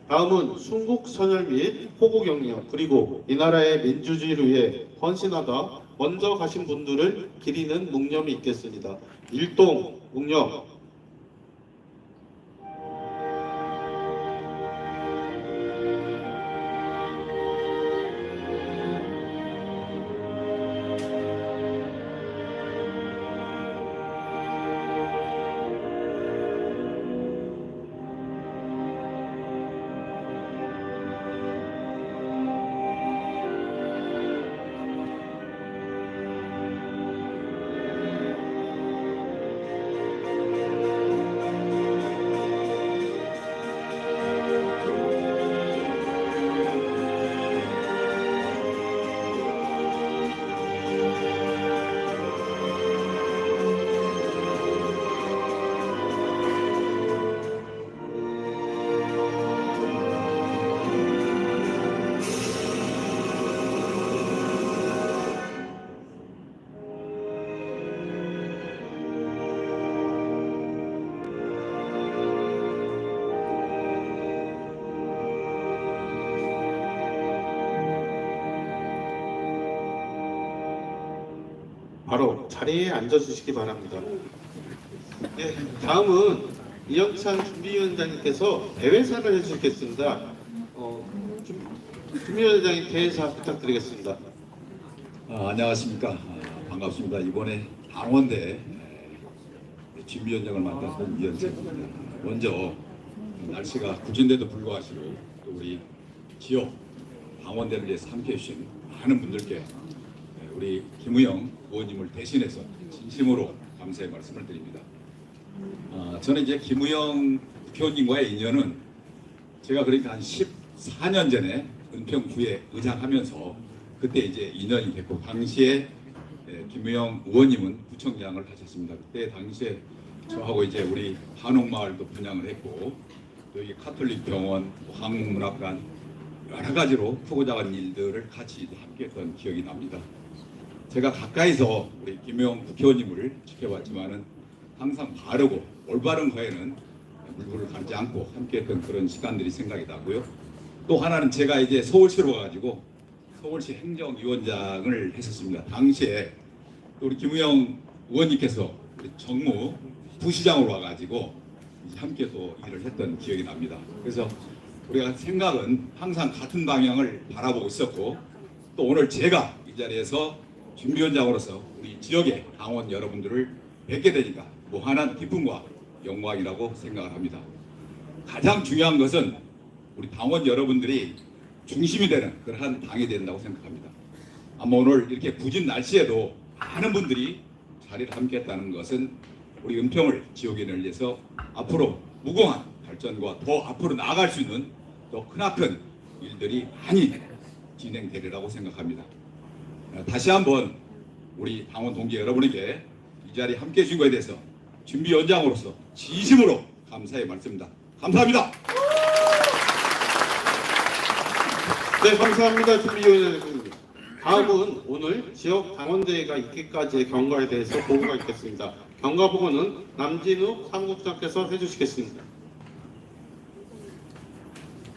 다음은 순국선열 및 호국영리역 그리고 이 나라의 민주주의를 위해 헌신하다 먼저 가신 분들을 기리는 묵념이 있겠습니다. 일동 묵념. 바로 자리에 앉아주시기 바랍니다. 네, 다음은 이영찬 준비위원장님께서 대회사를 해주시겠습니다. 준비위원장님 대회사 부탁드리겠습니다. 안녕하십니까. 반갑습니다. 이번에 당원대 준비위원장을 맡아서 이현세입니다. 먼저 날씨가 굳은데도 불구하고 또 우리 지역 당원대를 위해서 함께해 주신 많은 분들께 우리 김우영 의원님을 대신해서 진심으로 감사의 말씀을 드립니다. 저는 이제 김우영 국회의원님과의 인연은 제가 그러니까 한 14년 전에 은평구에 의장하면서 그때 이제 인연이 됐고, 당시에 김우영 의원님은 구청장을 하셨습니다. 그때 당시에 저하고 이제 우리 한옥마을도 분양을 했고, 또 여기 카톨릭 병원, 한국문학관 여러 가지로 크고 작은 일들을 같이 함께했던 기억이 납니다. 제가 가까이서 우리 김우영 국회의원님을 지켜봤지만은 항상 바르고 올바른 거에는 물불을 가리지 않고 함께했던 그런 시간들이 생각이 나고요. 또 하나는 제가 이제 서울시로 가가지고 서울시 행정위원장을 했었습니다. 당시에 우리 김우영 의원님께서 우리 정무 부시장으로 와가지고 함께 또 일을 했던 기억이 납니다. 그래서 우리가 생각은 항상 같은 방향을 바라보고 있었고, 또 오늘 제가 이 자리에서 준비위원장으로서 우리 지역의 당원 여러분들을 뵙게 되니까 무한한 기쁨과 영광이라고 생각을 합니다. 가장 중요한 것은 우리 당원 여러분들이 중심이 되는 그러한 당이 된다고 생각합니다. 아마 오늘 이렇게 굳은 날씨에도 많은 분들이 자리를 함께했다는 것은 우리 은평을 지역인을 위해서 앞으로 무궁한 발전과 더 앞으로 나아갈 수 있는 더 크나큰 일들이 많이 진행되리라고 생각합니다. 다시 한번 우리 당원 동지 여러분에게 이 자리에 함께해 주신 것에 대해서 준비위원장으로서 진심으로 감사의 말씀입니다. 감사합니다. 네, 감사합니다. 준비위원장님. 다음은 오늘 지역 당원대회가 있기까지의 경과에 대해서 보고가 있겠습니다. 경과 보고는 남진우 사무국장께서 해주시겠습니다.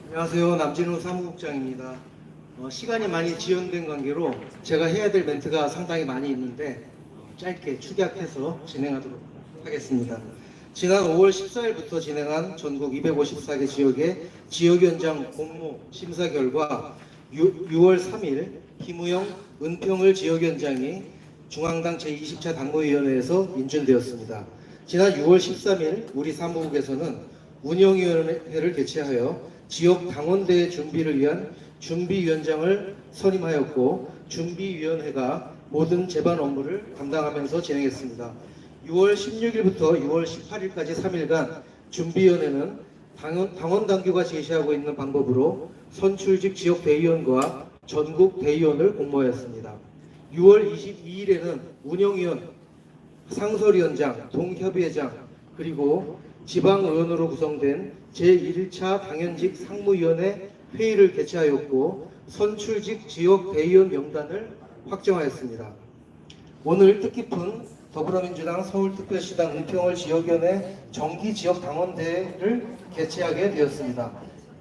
안녕하세요. 남진우 사무국장입니다. 시간이 많이 지연된 관계로 제가 해야 될 멘트가 상당히 많이 있는데 짧게 축약해서 진행하도록 하겠습니다. 지난 5월 14일부터 진행한 전국 254개 지역의 지역위원장 공모 심사 결과 6월 3일 김우영 은평을 지역위원장이 중앙당 제20차 당무위원회에서 인준되었습니다. 지난 6월 13일 우리 사무국에서는 운영위원회를 개최하여 지역 당원대회 준비를 위한 준비위원장을 선임하였고, 준비위원회가 모든 제반 업무를 담당하면서 진행했습니다. 6월 16일부터 6월 18일까지 3일간 준비위원회는 당원 당규가 제시하고 있는 방법으로 선출직 지역 대의원과 전국 대의원을 공모하였습니다. 6월 22일에는 운영위원, 상설위원장, 동협의회장, 그리고 지방의원으로 구성된 제1차 당연직 상무위원회 회의를 개최하였고, 선출직 지역 대의원 명단을 확정하였습니다. 오늘 뜻깊은 더불어민주당 서울특별시당 은평을 지역위원회 정기지역당원대회를 개최하게 되었습니다.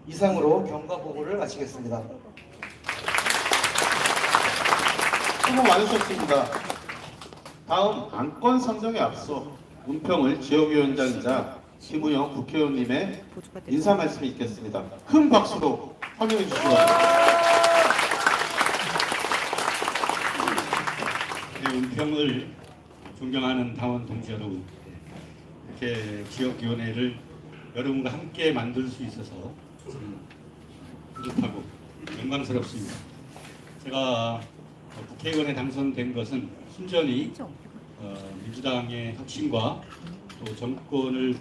이상으로 경과보고를 마치겠습니다. 수고 많으셨습니다. 다음 안건 선정에 앞서 은평을 지역위원장이자 김우영 국회의원님의 인사 말씀이 있겠습니다. 큰 박수로 환영해 주시기 바랍니다. 네, 은평을 존경하는 당원 동지 여러분, 이렇게 지역위원회를 여러분과 함께 만들 수 있어서 뿌듯하고 영광스럽습니다. 제가 국회의원에 당선된 것은 순전히 민주당의 혁신과 또 정권을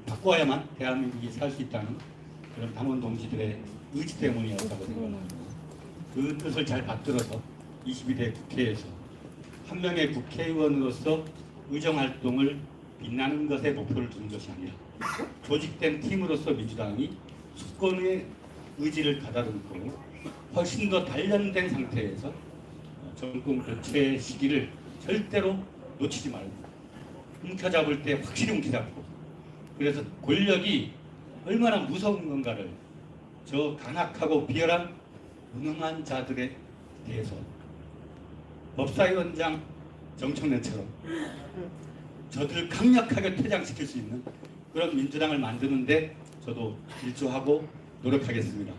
바꿔야만 대한민국이 살 수 있다는 그런 당원 동지들의 의지 때문이었다고 생각합니다. 그 뜻을 잘 받들어서 22대 국회에서 한 명의 국회의원으로서 의정활동을 빛나는 것에 목표를 두는 것이 아니라 조직된 팀으로서 민주당이 수권의 의지를 가다듬고 훨씬 더 단련된 상태에서 정권 교체 시기를 절대로 놓치지 말고 움켜잡을 때 확실히 움켜잡고, 그래서 권력이 얼마나 무서운 건가를 저 간악하고 비열한 무능한 자들에 대해서 법사위원장 정청래처럼 저들을 강력하게 퇴장시킬 수 있는 그런 민주당을 만드는데 저도 일조하고 노력하겠습니다.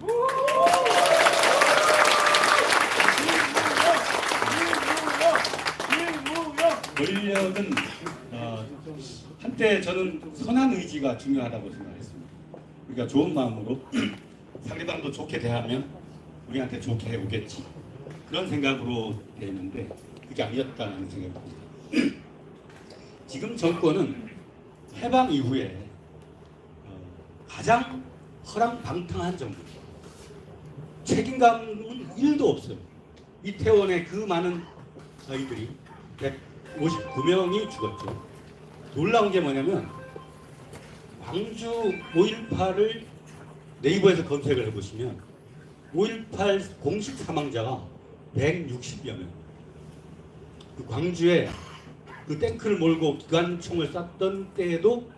권력은 한때 저는 선한 의지가 중요하다고 생각했습니다. 그러니까 좋은 마음으로 상대방도 좋게 대하면 우리한테 좋게 해오겠지, 그런 생각으로 되는데 그게 아니었다는 생각이 듭니다. 지금 정권은 해방 이후에 가장 허랑방탕한 정부입니다. 책임감은 1도 없어요. 이태원의 그 많은 아이들이 159명이 죽었죠. 놀라운 게 뭐냐면 광주 5.18을 네이버에서 검색을 해보시면 5.18 공식 사망자가 160여 명. 그 광주에 그 탱크를 몰고 기관총을 쐈던 때에도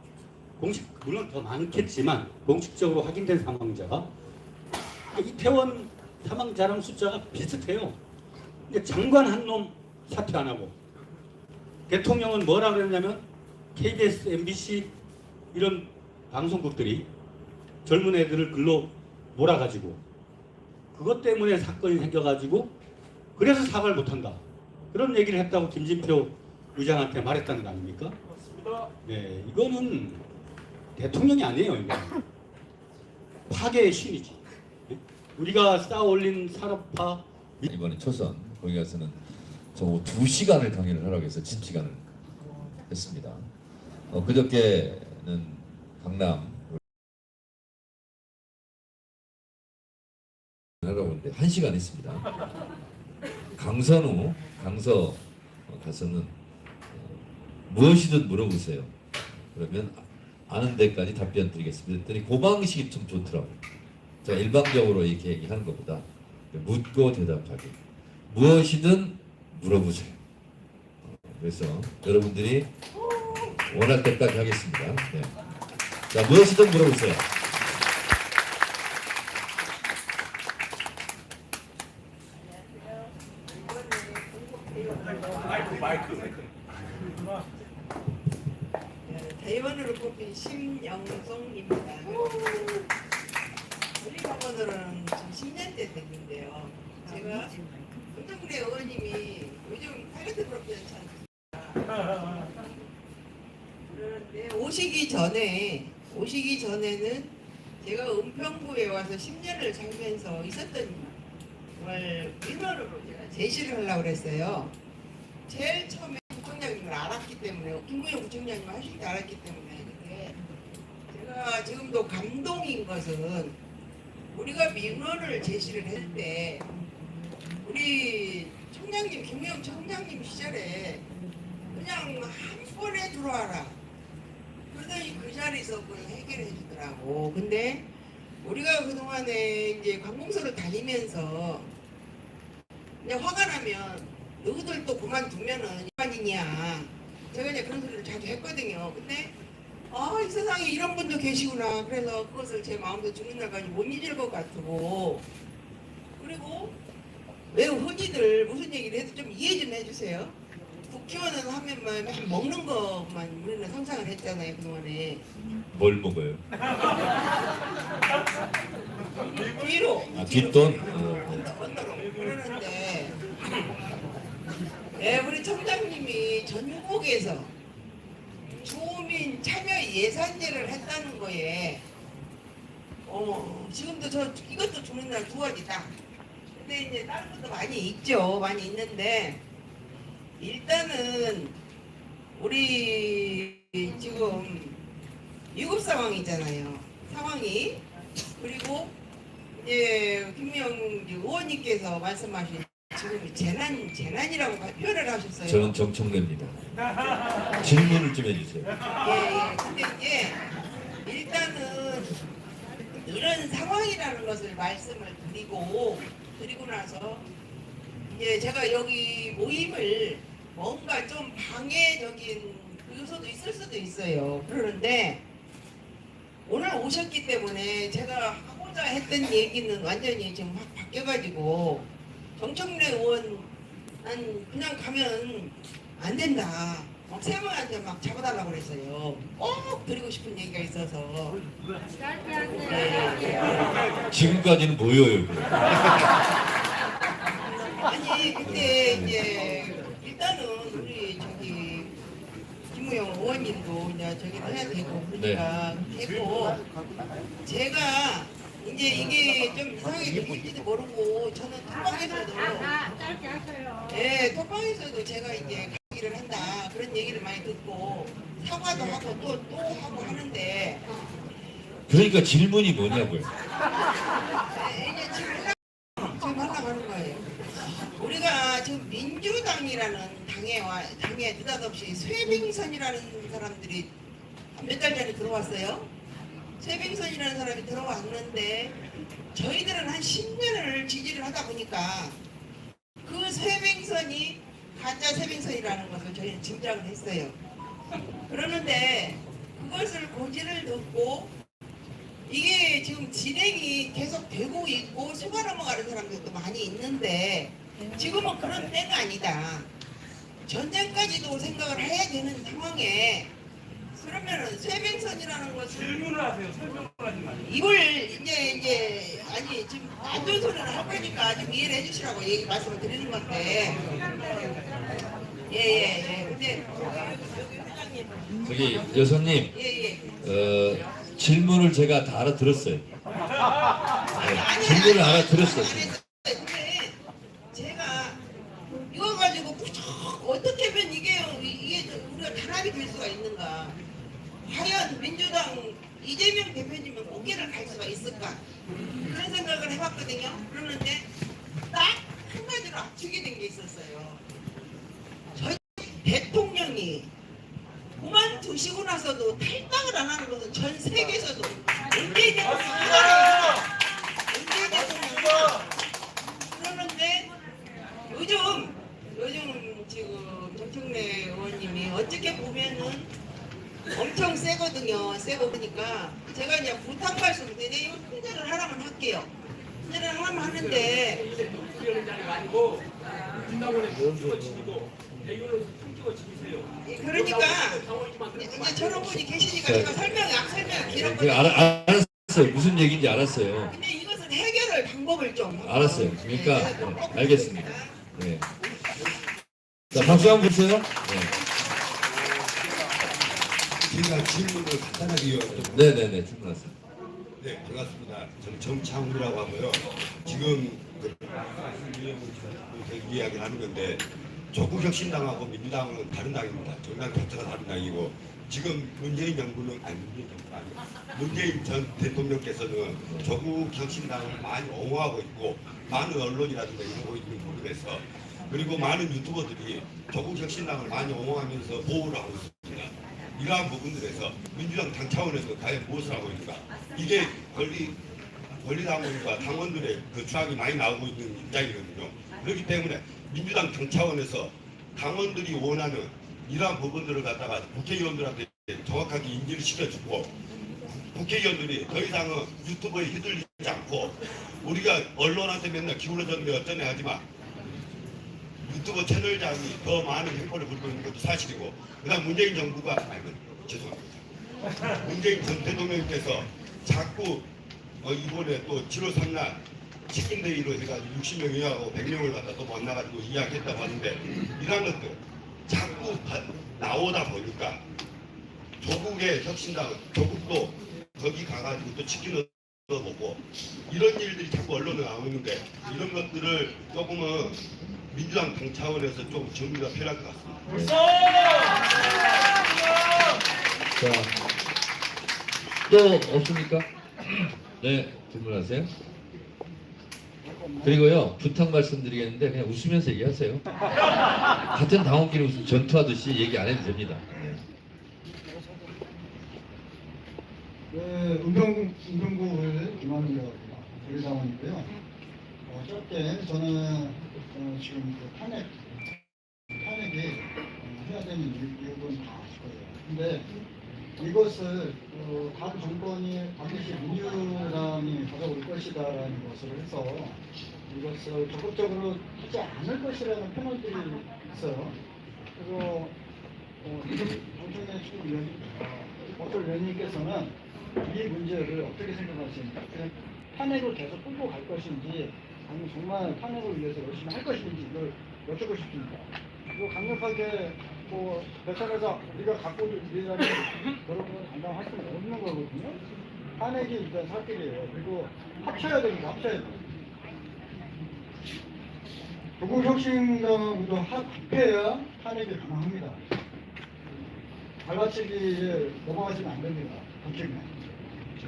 공식, 물론 더 많겠지만 공식적으로 확인된 사망자가 이태원 사망자랑 숫자가 비슷해요. 근데 장관 한 놈 사퇴 안 하고 대통령은 뭐라 그랬냐면 KBS, MBC 이런 방송국들이 젊은 애들을 글로 몰아가지고 그것 때문에 사건이 생겨가지고 그래서 사과를 못한다, 그런 얘기를 했다고 김진표 의장한테 말했다는 거 아닙니까? 맞습니다. 네, 이거는 대통령이 아니에요. 이거는 파괴의 신이지. 네? 우리가 쌓아올린 산업화 이번에 초선 거기 가서는 저 2시간을 강연을 하라고 해서 집시간을 했습니다. 그저께는 강남 하라고 했는데 1시간 했습니다. 강서 가서는 무엇이든 물어보세요. 그러면 아는 데까지 답변 드리겠습니다. 그랬더니 그 방식이 좀 좋더라고요. 제가 일방적으로 이렇게 얘기하는 것보다 묻고 대답하기, 무엇이든 물어보세요. 그래서 여러분들이 원할 때까지 하겠습니다. 네. 자, 무엇이든 물어보세요. 대의원으로 뽑힌 심영송입니다. 우리 강원으로는 지금 10년째 됐는데요. 제가 김동래 의원님이 요즘 팔레트 프로필 않습니까? 그런데 오시기 전에는 제가 은평구에 와서 10년을 살면서 있었던 걸 일반으로 제가 제시를 하려고 그랬어요. 제일 처음에 부총장님을 알았기 때문에, 김구현 부총장님 하실 때 알았기 때문에. 근데 제가 지금도 감동인 것은 우리가 민원을 제시를 할 때 우리 총장님, 김구현 총장님 시절에 그냥 한 번에 들어와라 그러더니 그 자리에서 그걸 해결해 주더라고. 근데 우리가 그동안에 이제 관공서를 다니면서 그냥 화가 나면 너희들 또 그만두면은 일반인이야, 제가 이제 그런 소리를 자주 했거든요. 근데 이 세상에 이런 분도 계시구나. 그래서 그것을 제 마음도 죽는 날까지 못 잊을 것 같고, 그리고 왜 흔히들 무슨 얘기를 해도 좀 이해 좀 해주세요. 국회의원은 하면 먹는 것만 우리는 상상을 했잖아요, 그동안에. 뭘 먹어요? 뒤로. 뒷돈? 언더로 그러는데, 네, 우리 청장님이 전국에서 주민 참여 예산제를 했다는 거에 지금도 이것도 주는 날 2가지다. 근데 이제 다른 것도 많이 있죠. 많이 있는데 일단은 우리 지금 위급 상황이잖아요. 상황이. 그리고 이제 김명 의원님께서 말씀하신 지금 재난이라고 표현을 하셨어요. 저는 정청래입니다. 질문을 좀 해주세요. 예. 근데 이제 일단은 이런 상황이라는 것을 말씀을 드리고 나서 이제 제가 여기 모임을 뭔가 좀 방해적인 요소도 있을 수도 있어요. 그러는데 오늘 오셨기 때문에 제가 하고자 했던 얘기는 완전히 지금 확 바뀌어가지고, 정청래 의원 난 그냥 가면 안 된다. 막 세모한테 막 잡아달라고 그랬어요. 꼭 드리고 싶은 얘기가 있어서. 지금까지는 뭐예요? 아니 근데 이제 일단은 우리 저기 김우영 의원님도 이제 저기도 해야 되고 그러니까 했고 제가 이제 이게 좀 이상하게 들릴지도 모르고 저는 톡방에서도 톡방에서도 제가 이제 강의를 한다 그런 얘기를 많이 듣고 사과도 하고 또 하고 하는데 그러니까 질문이 뭐냐고요? 이제 지금 하려고 하는 거예요. 우리가 지금 민주당이라는 당에 느닷없이 쇠빙선이라는 사람들이 몇 달 전에 들어왔어요. 쇠빙선이라는 사람이 들어왔는데 저희들은 한 10년을 지지를 하다 보니까 그 쇠빙선이 가짜 쇠빙선이라는 것을 저희는 짐작을 했어요. 그러는데 그것을 고지를 듣고 이게 지금 진행이 계속 되고 있고 속아 넘어가는 사람들도 많이 있는데 지금은 그런 때가 아니다. 전쟁까지도 생각을 해야 되는 상황에 그러면은 쇠빙선이라는 것을 질문을 하세요. 설명을 하지 마세요. 이걸 이제 아니 지금 안 좋은 소리를 할 거니까 좀 이해를 해주시라고 얘기 말씀을 드리는 건데 근데 저기 여사님 질문을 제가 다 알아들었어요. 네, 질문을 알아들었어요. 근데 제가 이거 가지고 어떻게 하면 이게 우리가 단합이 될 수가 있는가? 과연 민주당 이재명 대표님은 고개를 갈 수가 있을까? 그런 생각을 해봤거든요. 그러는데 딱 한 가지로 압축이 된 게 있었어요. 저희 대통령이 그만두시고 나서도 탈당을 안 하는 것은 전 세계에서도 문재인 대통령 그러는데 요즘 지금 정청래 의원님이 어떻게 보면은 엄청 세거든요. 세고 그러니까 제가 이제 부탁 말씀드리는데 훈제를 하라면 할게요. 훈제를 하라면 하는데 그러니까 이제 저런 분이 계시니까 제가 설명이 길었거든요. 알았어요. 무슨 얘기인지 알았어요. 근데 이것은 해결할 방법을 좀 알았어요. 그러니까 알겠습니다. 네. 자, 박수 한번 주세요. 네. 제가 질문을 간단하게 이어드립니다. 네네네, 질문하세요. 네, 반갑습니다. 저는 정창훈이라고 하고요. 지금 이야기를 하는 건데 조국혁신당하고 민주당은 다른 당입니다. 정당 자체가 다른 당이고 지금 문재인 정부는 문재인 전 대통령께서는 조국혁신당을 많이 옹호하고 있고 많은 언론이라든가 이런 거 있는 부분에서 그리고 많은 유튜버들이 조국혁신당을 많이 옹호하면서 보호를 하고 있습니다. 이러한 부분들에서 민주당 당 차원에서 과연 무엇을 하고 있는가? 이게 권리당원과 당원들의 그 주장이 많이 나오고 있는 입장이거든요. 그렇기 때문에 민주당 당 차원에서 당원들이 원하는 이러한 부분들을 갖다가 국회의원들한테 정확하게 인지를 시켜주고 국회의원들이 더 이상은 유튜브에 휘둘리지 않고 우리가 언론한테 맨날 기울어졌네 어쩌네 하지만 유튜브 채널장이 더 많은 행보를 부리고 있는 것도 사실이고 그다음 문재인 정부가 죄송합니다. 문재인 전 대통령께서 자꾸 이번에 또 7월 3날 치킨데이로 해가지고 60명 이하고 100명을 갖다 또 만나가지고 이야기했다고 하는데 이런 것들 자꾸 나오다 보니까 조국의 혁신당은 조국도 거기 가가지고 또 치킨 얻어보고 이런 일들이 자꾸 언론에 나오는데 이런 것들을 조금은 민주당 당 차원에서 좀 정리가 필요할 것 같습니다. 자, 또 없습니까? 네, 질문하세요. 그리고요, 부탁 말씀드리겠는데 그냥 웃으면서 얘기하세요. 같은 당원끼리 무슨 전투하듯이 얘기 안 해도 됩니다. 네, 은평구를 김한규 대리당원이고요. 짧게 저는 지금 그 탄핵이 해야 되는 이유는 다 아실 거예요. 근데 이것을 각 정권이 반드시 민주당이 가져올 것이다라는 것을 해서 이것을 적극적으로 하지 않을 것이라는 평론들이 있어요. 그리고 정청래 최고위원님께서 어떤 위원님께서는 이 문제를 어떻게 생각하시는지, 그냥 탄핵을 계속 끌고 갈 것인지, 아니면 정말 탄핵을 위해서 열심히 할 것인지 이걸 여쭙고 싶습니다. 그리고 강력하게 배천에서 우리가 갖고 있는 여러분은 감당할 수 없는 거거든요. 탄핵이 일단 사실이에요. 그리고 합쳐야 됩니다. 합쳐야 돼요. 조국혁신당도 합해야 탄핵이 가능합니다. 갈라치기에 넘어가시면 안 됩니다. 국회는.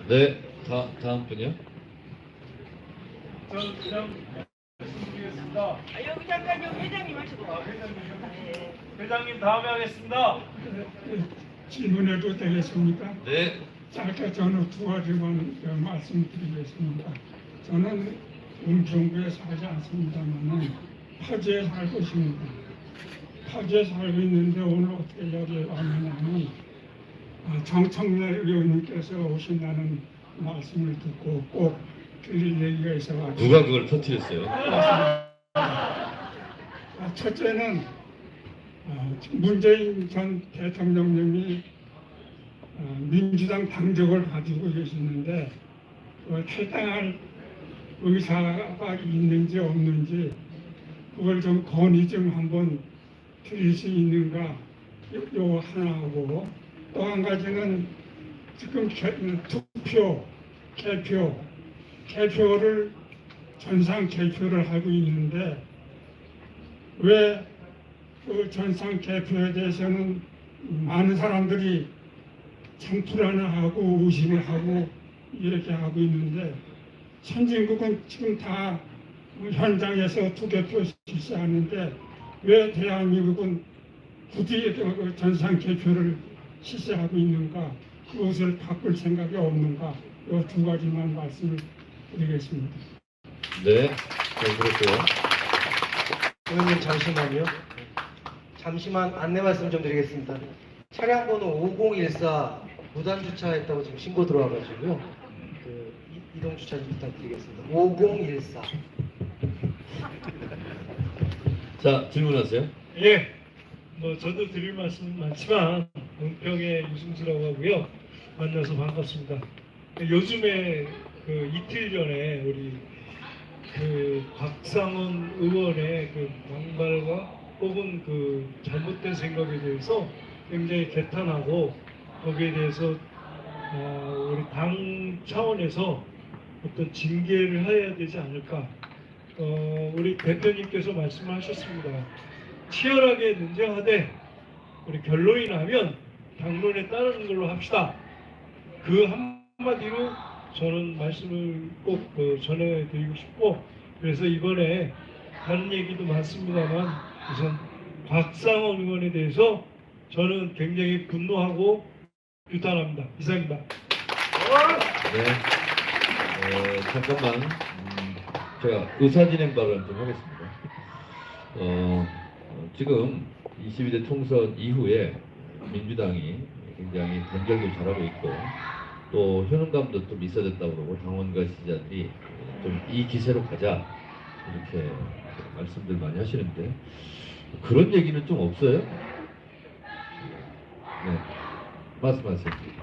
네, 다음 분이요. 저는 그냥 말씀드리겠습니다. 여기 잠깐 좀 회장님 하시고. 회장님 다음에 하겠습니다. 질문해도 되겠습니까? 네. 짧게 저는 두 가지만 말씀드리겠습니다. 저는 은평구에 살지 않습니다만 파주에 살고 있습니다. 파주에 살고 있는데 오늘 어떻게 여기에 왔냐면 정청래 의원님께서 오신다는 말씀을 듣고 꼭 들릴 얘기가 있어가지고. 누가 그걸 터뜨렸어요? 첫째는 문재인 전 대통령님이 민주당 당적을 가지고 계시는데 그걸 탈당할 의사가 있는지 없는지 그걸 좀 건의 좀 한번 드릴 수 있는가, 요 하나하고, 또 한 가지는 지금 개표를 전상 개표를 하고 있는데 왜 그 전상 개표에 대해서는 많은 사람들이 참 불안해하고 의심을 하고 이렇게 하고 있는데, 선진국은 지금 다 현장에서 투개표 실시하는데 왜 대한민국은 굳이 전상 개표를 실시하고 있는가, 그것을 바꿀 생각이 없는가, 이 두 가지만 말씀을 드리겠습니다. 네, 그렇고요. 의원님 잠시만요. 잠시만 안내 말씀 좀 드리겠습니다. 차량 번호 5014 무단 주차했다고 지금 신고 들어와가지고요. 이동 주차 좀 부탁드리겠습니다. 5014. 자, 질문하세요. 예. 저도 드릴 말씀은 많지만 은평의 유승수라고 하고요. 만나서 반갑습니다. 요즘에 이틀 전에 우리 박상원 의원의 망발과 혹은 잘못된 생각에 대해서 굉장히 개탄하고, 거기에 대해서 우리 당 차원에서 어떤 징계를 해야 되지 않을까. 우리 대표님께서 말씀하셨습니다. 치열하게 논쟁하되 우리 결론이 나면 당론에 따르는 걸로 합시다. 그 한마디로 저는 말씀을 꼭 전해드리고 싶고, 그래서 이번에 다른 얘기도 많습니다만 우선 박상원 의원에 대해서 저는 굉장히 분노하고 유탄합니다. 이상입니다. 네. 잠깐만. 제가 의사진행 발언 좀 하겠습니다. 지금 22대 총선 이후에 민주당이 굉장히 단결도 잘하고 있고, 또 효능감도 좀 있어졌다고 그러고, 당원과 지지자들이 좀 이 기세로 가자 이렇게 말씀들 많이 하시는데, 그런 얘기는 좀 없어요? 네, 말씀하세요.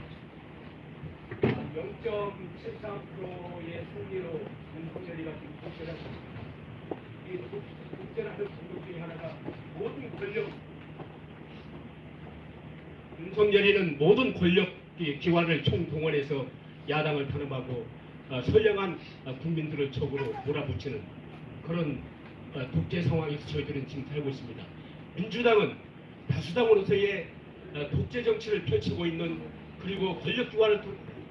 0.73%의 승리로 윤석열이가 지금 독재를 하고 있습니다. 이 독재를 하는 방법 중에 하나가 모든 권력, 윤석열이는 모든 권력 기관을 총동원해서 야당을 탄압하고 선량한 국민들을 적으로 몰아붙이는 그런 독재 상황에서 저희들은 지금 살고 있습니다. 민주당은 다수당으로서의 독재 정치를 펼치고 있는, 그리고 권력기관을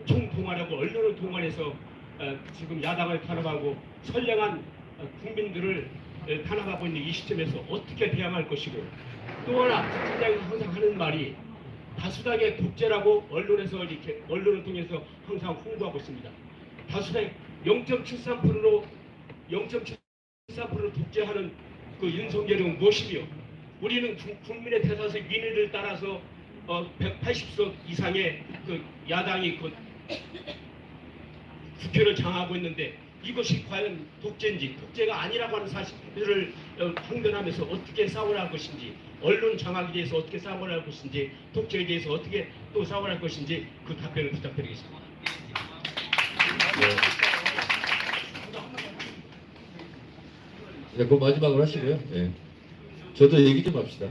총동원하고 언론을 동원해서 지금 야당을 탄압하고 선량한 국민들을 탄압하고 있는 이 시점에서 어떻게 대항할 것이고, 또 하나 국장에서 항상 하는 말이 다수당의 독재라고 언론에서 이렇게 언론을 통해서 항상 홍보하고 있습니다. 다수당 0.73%로 독재하는 그 윤석열은 무엇이며, 우리는 국민의 대다수의 민의를 따라서 180석 이상의 그 야당이 국회를 장악하고 있는데, 이것이 과연 독재인지 독재가 아니라고 하는 사실을 항변하면서 어떻게 싸워야 할 것인지, 언론 장악에 대해서 어떻게 싸워야 할 것인지, 독재에 대해서 어떻게 또 싸워야 할 것인지 그 답변을 부탁드리겠습니다. 네, 그럼 마지막으로 하시고요. 네. 저도 얘기 좀 합시다.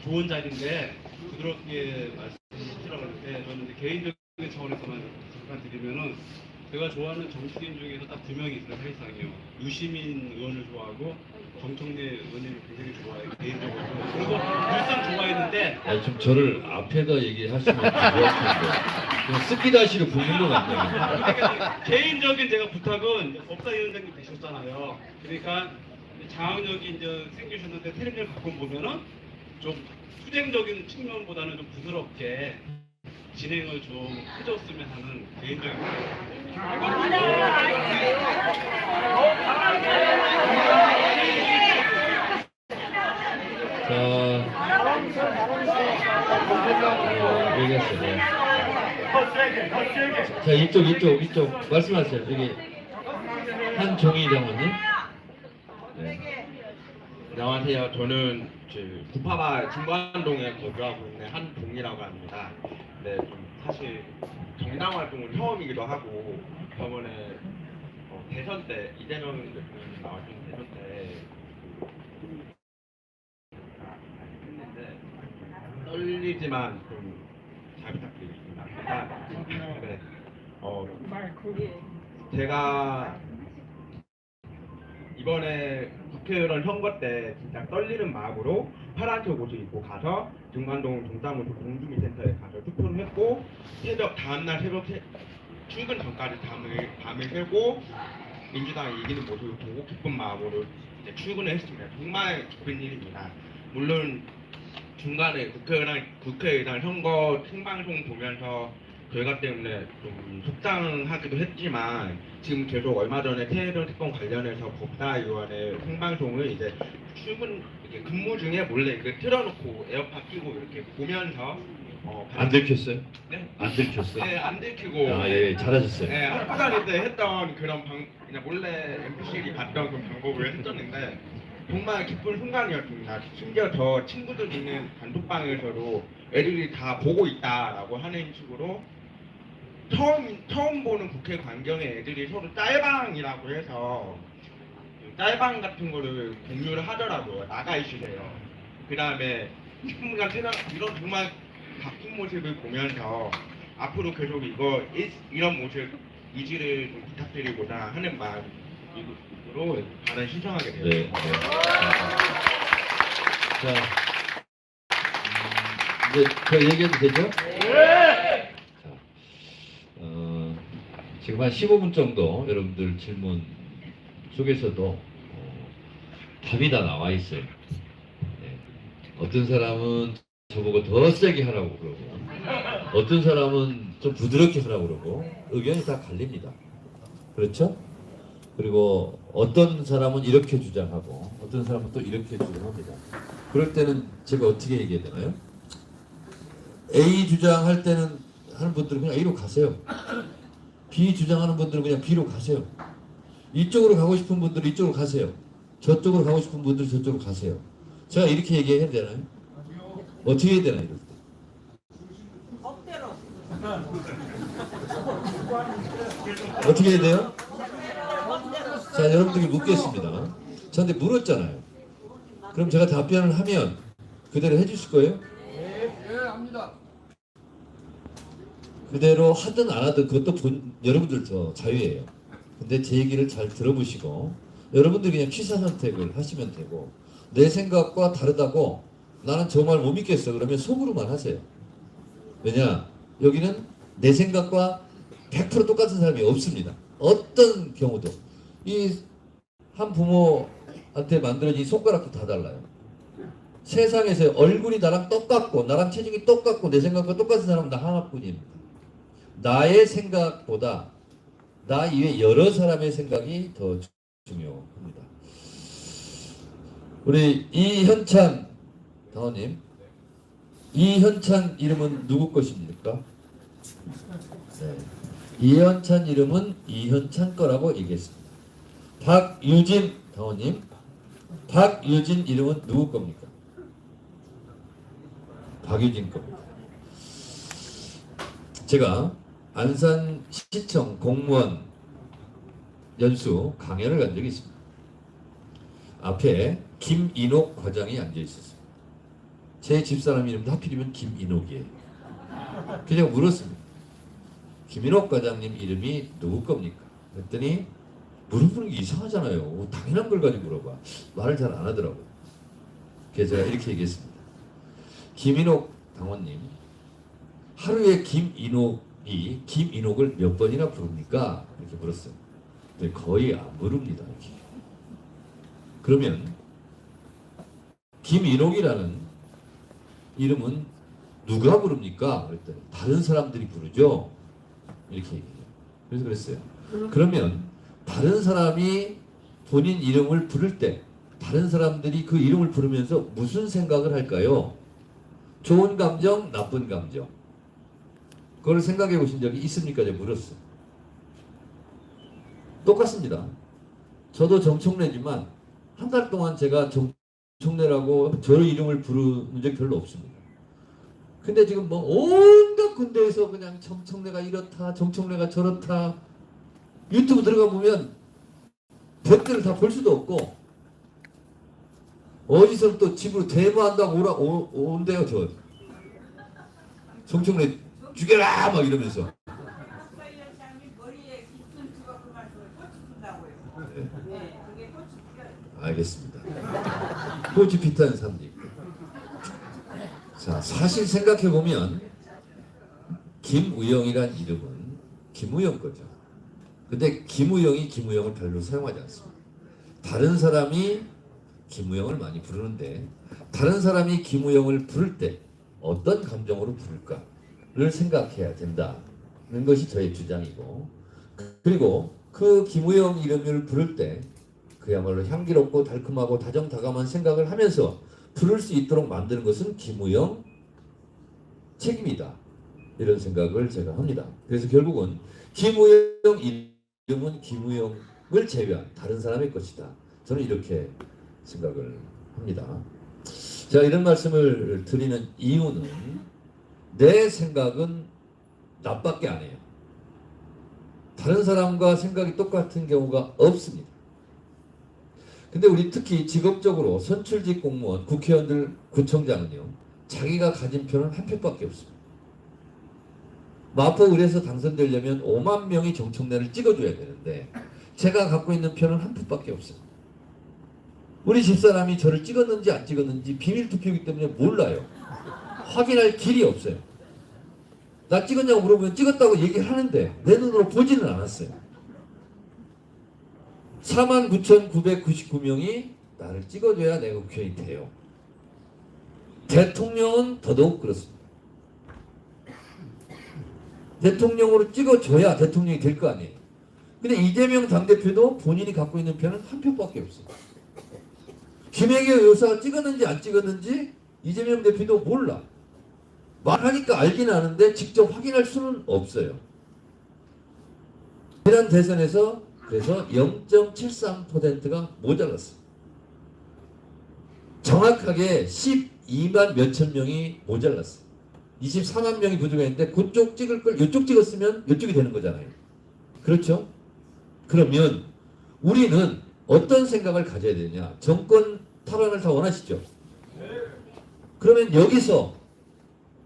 좋은 자리인데 부드럽게 말씀해주시라고 하는데 저는 이제 개인적인 차원에서만 잠깐 드리면은 제가 좋아하는 정치인 중에서 딱 두 명이 있어요. 사실상이요. 유시민 의원을 좋아하고 정청래 의원님을 굉장히 좋아해요. 개인적으로. 그리고 늘상 좋아했는데 아니, 좀 저를 앞에다 얘기하시면 좋을 텐데 그냥 스키다시로 붙는 것 같네요. 개인적인 제가 부탁은 법사위원장님 되셨잖아요. 그러니까 장악력이 이제 생기셨는데 텔레비전 가끔 보면은 좀 투쟁적인 측면보다는 좀 부드럽게 진행을 좀 해줬으면 하는 개인적인 얘기했어요. 자, 이쪽 말씀하세요. 여기 한종희 장관님. 네. 안녕하세요. 저는 구파발 중관동에 거주하고 있는 한동이라고 합니다. 네, 좀 사실 정당 활동은 처음이기도 하고 저번에 대선 때 이재명 대통령이 나왔던 대선 때 했는데 떨리지만 좀 잘 부탁드리겠습니다. 일단 네, 제가 이번에 국회의원 선거 때 진짜 떨리는 마음으로 파란색 옷을 입고 가서 중관동 동사무소 공주미센터에 가서 투표를 했고 다음날 새벽 출근 전까지 밤을 새고 민주당이 이기는 모습을 보고 기쁜 마음으로 이제 출근을 했습니다. 정말 기쁜 일입니다. 물론 중간에 국회의원 선거 생방송 보면서 결과 때문에 좀 속상하기도 했지만 지금 계속 얼마 전에 테러 특검 관련해서 법사위원회 생방송을 이제 이렇게 근무 중에 몰래 이렇게 틀어놓고 에어팟 끼고 이렇게 보면서 안 들켰어요? 네? 안 들켰어요? 네, 안 들키고. 아, 예, 잘하셨어요. 네, 학교 다닐 때 했던 그런 그냥 몰래 MP3 봤던 그 방법을 했었는데 정말 기쁜 순간이었습니다. 심지어 저 친구들 있는 단톡방에서도 애들이 다 보고 있다라고 하는 식으로 처음 보는 국회 광경에 애들이 서로 짤방이라고 해서 짤방 같은 거를 공유를 하더라고요. 나가 있으세요. 그 다음에 친구가 이런 정말 바뀐 모습을 보면서 앞으로 계속 이런 모습 유지를 좀 부탁드리고자 하는 마음으로 발언 신청하게 되었습니다. 네. 자, 이제 저 얘기해도 되죠? 네. 지금 한 15분 정도 여러분들 질문 속에서도 답이 다 나와 있어요. 네. 어떤 사람은 저보고 더 세게 하라고 그러고 어떤 사람은 좀 부드럽게 하라고 그러고 의견이 다 갈립니다. 그렇죠? 그리고 어떤 사람은 이렇게 주장하고 어떤 사람은 또 이렇게 주장합니다. 그럴 때는 제가 어떻게 얘기해야 되나요? A 주장할 때는 하는 분들은 그냥 A로 가세요. B 주장하는 분들은 그냥 B로 가세요. 이쪽으로 가고 싶은 분들은 이쪽으로 가세요. 저쪽으로 가고 싶은 분들은 저쪽으로 가세요. 제가 이렇게 얘기해야 되나요? 어떻게 해야 되나요? 이럴 때? 어떻게 해야 돼요? 자, 여러분들께 묻겠습니다. 저한테 물었잖아요. 그럼 제가 답변을 하면 그대로 해주실 거예요? 네, 합니다. 그대로 하든 안 하든 그것도 여러분들 저 자유예요. 근데 제 얘기를 잘 들어보시고 여러분들이 그냥 취사 선택을 하시면 되고 내 생각과 다르다고 나는 정말 못 믿겠어 그러면 속으로만 하세요. 왜냐? 여기는 내 생각과 100% 똑같은 사람이 없습니다. 어떤 경우도 이 한 부모한테 만들어진 손가락도 다 달라요. 세상에서 얼굴이 나랑 똑같고 나랑 체중이 똑같고 내 생각과 똑같은 사람은 나 하나뿐입니다. 나의 생각보다 나 이외 여러 사람의 생각이 더 중요합니다. 우리 이현찬 당원님, 이현찬 이름은 누구 것입니까? 네. 이현찬 이름은 이현찬 거라고 얘기했습니다. 박유진 당원님, 박유진 이름은 누구 겁니까? 박유진 겁니다. 제가 안산시청 공무원 연수 강연을 간 적이 있습니다. 앞에 김인옥 과장이 앉아 있었어요. 제 집사람 이름도 하필이면 김인옥이에요. 그래서 제가 물었습니다. 김인옥 과장님 이름이 누구 겁니까? 그랬더니 물어보는 게 이상하잖아요. 당연한 걸 가지고 물어봐. 말을 잘 안 하더라고요. 그래서 제가 이렇게 얘기했습니다. 김인옥 당원님, 하루에 김인옥이 김인옥을 몇 번이나 부릅니까? 이렇게 물었어요. 근데 거의 안 부릅니다. 이렇게. 그러면 김인옥이라는 이름은 누가 부릅니까? 그랬더니 다른 사람들이 부르죠. 이렇게 얘기해요. 그래서 그랬어요. 그러면 다른 사람이 본인 이름을 부를 때 다른 사람들이 그 이름을 부르면서 무슨 생각을 할까요? 좋은 감정, 나쁜 감정. 그걸 생각해 보신 적이 있습니까? 제가 물었어요. 똑같습니다. 저도 정청래지만 한 달 동안 제가 정청래라고 저의 이름을 부르는 적이 별로 없습니다. 근데 지금 뭐 온갖 군데에서 그냥 정청래가 이렇다, 정청래가 저렇다. 유튜브 들어가 보면 댓글을 다 볼 수도 없고 어디서 또 집으로 데모한다고 온대요. 저 정청래 죽여라 막 이러면서. 알겠습니다. 꽃이 피탄 사람도 자, 사실 생각해보면 김우영이란 이름은 김우영 거죠. 근데 김우영이 김우영을 별로 사용하지 않습니다. 다른 사람이 김우영을 많이 부르는데 다른 사람이 김우영을 부를 때 어떤 감정으로 부를까를 생각해야 된다는 것이 저의 주장이고, 그리고 그 김우영 이름을 부를 때 그야말로 향기롭고 달콤하고 다정다감한 생각을 하면서 부를 수 있도록 만드는 것은 김우영 책임이다. 이런 생각을 제가 합니다. 그래서 결국은 김우영 이름은 김우영을 제외한 다른 사람의 것이다. 저는 이렇게 생각을 합니다. 제가 이런 말씀을 드리는 이유는 내 생각은 나밖에 안 해요. 다른 사람과 생각이 똑같은 경우가 없습니다. 근데 우리 특히 직업적으로 선출직 공무원, 국회의원들, 구청장은요, 자기가 가진 표는 한 표밖에 없습니다. 마포을에서 당선되려면 5만 명이 정청래를 찍어줘야 되는데 제가 갖고 있는 표는 한 표밖에 없어요. 우리 집사람이 저를 찍었는지 안 찍었는지 비밀투표이기 때문에 몰라요. 확인할 길이 없어요. 나 찍었냐고 물어보면 찍었다고 얘기를 하는데 내 눈으로 보지는 않았어요. 49,999명이 나를 찍어줘야 내가 국회의원이 돼요. 대통령은 더더욱 그렇습니다. 대통령으로 찍어줘야 대통령이 될 거 아니에요. 근데 이재명 당대표도 본인이 갖고 있는 표는 한 표밖에 없어요. 김혜경 여사가 찍었는지 안 찍었는지 이재명 대표도 몰라. 말하니까 알긴 아는데 직접 확인할 수는 없어요. 지난 대선에서 그래서 0.73%가 모자랐어요. 정확하게 12만 몇천 명이 모자랐어요. 24만 명이 부족했는데 그쪽 찍을 걸 이쪽 찍었으면 이쪽이 되는 거잖아요. 그렇죠? 그러면 우리는 어떤 생각을 가져야 되냐? 정권 탈환을 다 원하시죠? 그러면 여기서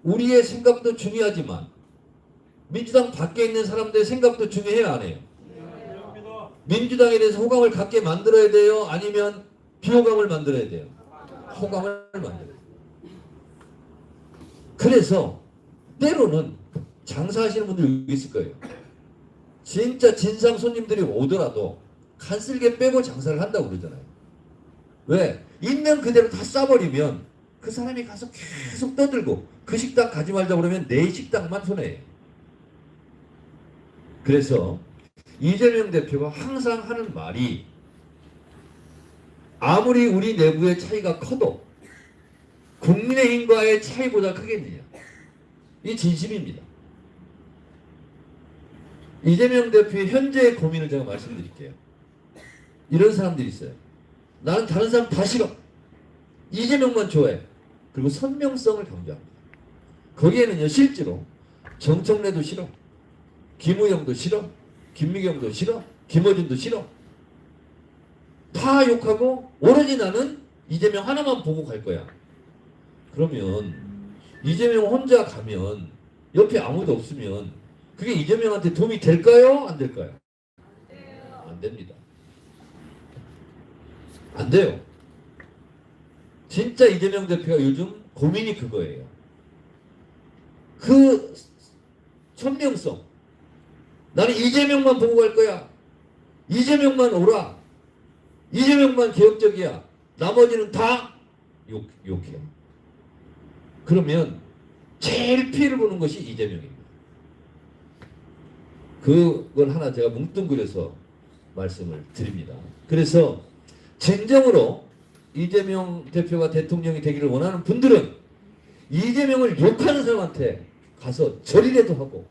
우리의 생각도 중요하지만 민주당 밖에 있는 사람들의 생각도 중요해요, 안 해요? 민주당에 대해서 호감을 갖게 만들어야 돼요? 아니면 비호감을 만들어야 돼요? 호감을 만들어야 돼요. 그래서 때로는 장사하시는 분들 여기 있을 거예요. 진짜 진상 손님들이 오더라도 간쓸게 빼고 장사를 한다고 그러잖아요. 왜? 있는 그대로 다 싸버리면 그 사람이 가서 계속 떠들고 그 식당 가지 말자 그러면 내 식당만 손해요. 그래서 이재명 대표가 항상 하는 말이 아무리 우리 내부의 차이가 커도 국민의힘과의 차이보다 크겠느냐. 이 진심입니다. 이재명 대표의 현재의 고민을 제가 말씀드릴게요. 이런 사람들이 있어요. 나는 다른 사람 다 싫어. 이재명만 좋아해. 그리고 선명성을 강조합니다. 거기에는요, 실제로 정청래도 싫어. 김우영도 싫어. 김미경도 싫어. 김어준도 싫어. 다 욕하고 오로지 나는 이재명 하나만 보고 갈 거야. 그러면 이재명 혼자 가면 옆에 아무도 없으면 그게 이재명한테 도움이 될까요? 안 될까요? 안 됩니다. 안 돼요. 진짜 이재명 대표가 요즘 고민이 그거예요. 그 선명성. 나는 이재명만 보고 갈 거야. 이재명만 오라. 이재명만 개혁적이야. 나머지는 다 욕해. 그러면 제일 피해를 보는 것이 이재명입니다. 그걸 하나 제가 뭉뚱그려서 말씀을 드립니다. 그래서 진정으로 이재명 대표가 대통령이 되기를 원하는 분들은 이재명을 욕하는 사람한테 가서 절이라도 하고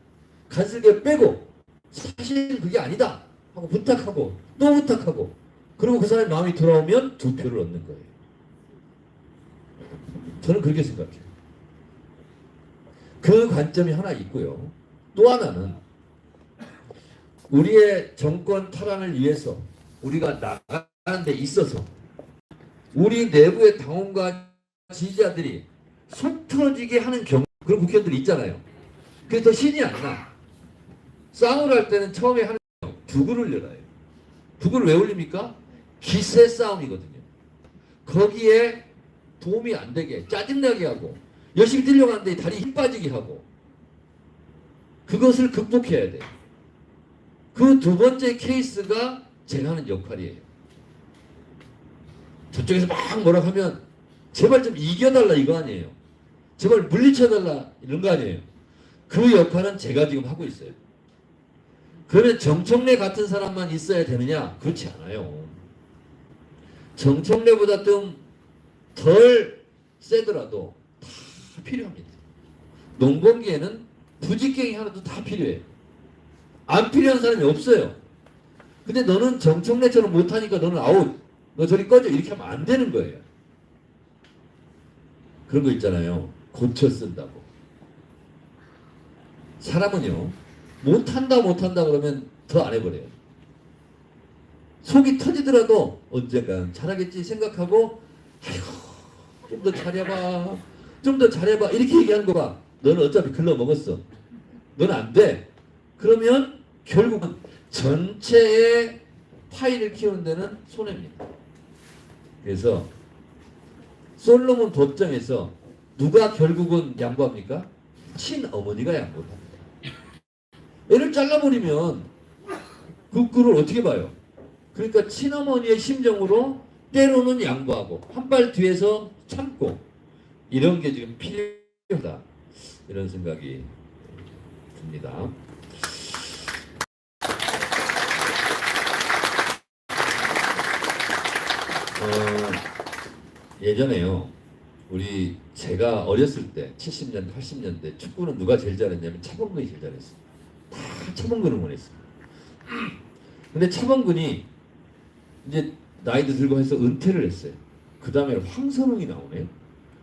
간슬게 빼고 사실 그게 아니다 하고 부탁하고 또 부탁하고 그리고 그 사람의 마음이 돌아오면 2표를 얻는 거예요. 저는 그렇게 생각해요. 그 관점이 하나 있고요. 또 하나는 우리의 정권 탈환을 위해서 우리가 나가는 데 있어서 우리 내부의 당원과 지지자들이 속 터지게 하는 그런 국회의원들이 있잖아요. 그게 더 신이 안 나. 싸움을 할 때는 처음에 하는 북을 올려놔요. 북을 왜 올립니까? 기세 싸움이거든요. 거기에 도움이 안 되게 짜증나게 하고 열심히 뛰려가는데 다리 힘 빠지게 하고 그것을 극복해야 돼요. 그 두 번째 케이스가 제가 하는 역할이에요. 저쪽에서 막 뭐라 하면 제발 좀 이겨달라 이거 아니에요. 제발 물리쳐달라 이런 거 아니에요. 그 역할은 제가 지금 하고 있어요. 그러면 정청래 같은 사람만 있어야 되느냐? 그렇지 않아요. 정청래보다 좀 덜 세더라도 다 필요합니다. 농번기에는 부직갱이 하나도 다 필요해요. 안 필요한 사람이 없어요. 근데 너는 정청래처럼 못하니까 너는 아웃. 너 저리 꺼져. 이렇게 하면 안 되는 거예요. 그런 거 있잖아요. 고쳐 쓴다고. 사람은요. 못한다 그러면 더 안 해버려요. 속이 터지더라도 언젠간 잘하겠지 생각하고 아이고 좀 더 잘해봐. 좀 더 잘해봐. 이렇게 얘기하는 거봐. 너는 어차피 글러먹었어. 너는 안 돼. 그러면 결국은 전체의 파일을 키우는 데는 손해입니다. 그래서 솔로몬 법정에서 누가 결국은 양보합니까? 친어머니가 양보를 합니다. 애를 잘라버리면 그 꼴을 어떻게 봐요? 그러니까 친어머니의 심정으로 때로는 양보하고 한 발 뒤에서 참고 이런 게 지금 필요하다. 이런 생각이 듭니다. 예전에요. 제가 어렸을 때 70년대 80년대 축구는 누가 제일 잘했냐면 차범근이 제일 잘했어요. 다 차범근을 원했어요. 근데 차범근이 이제 나이도 들고 해서 은퇴를 했어요. 그 다음에 황선홍이 나오네요.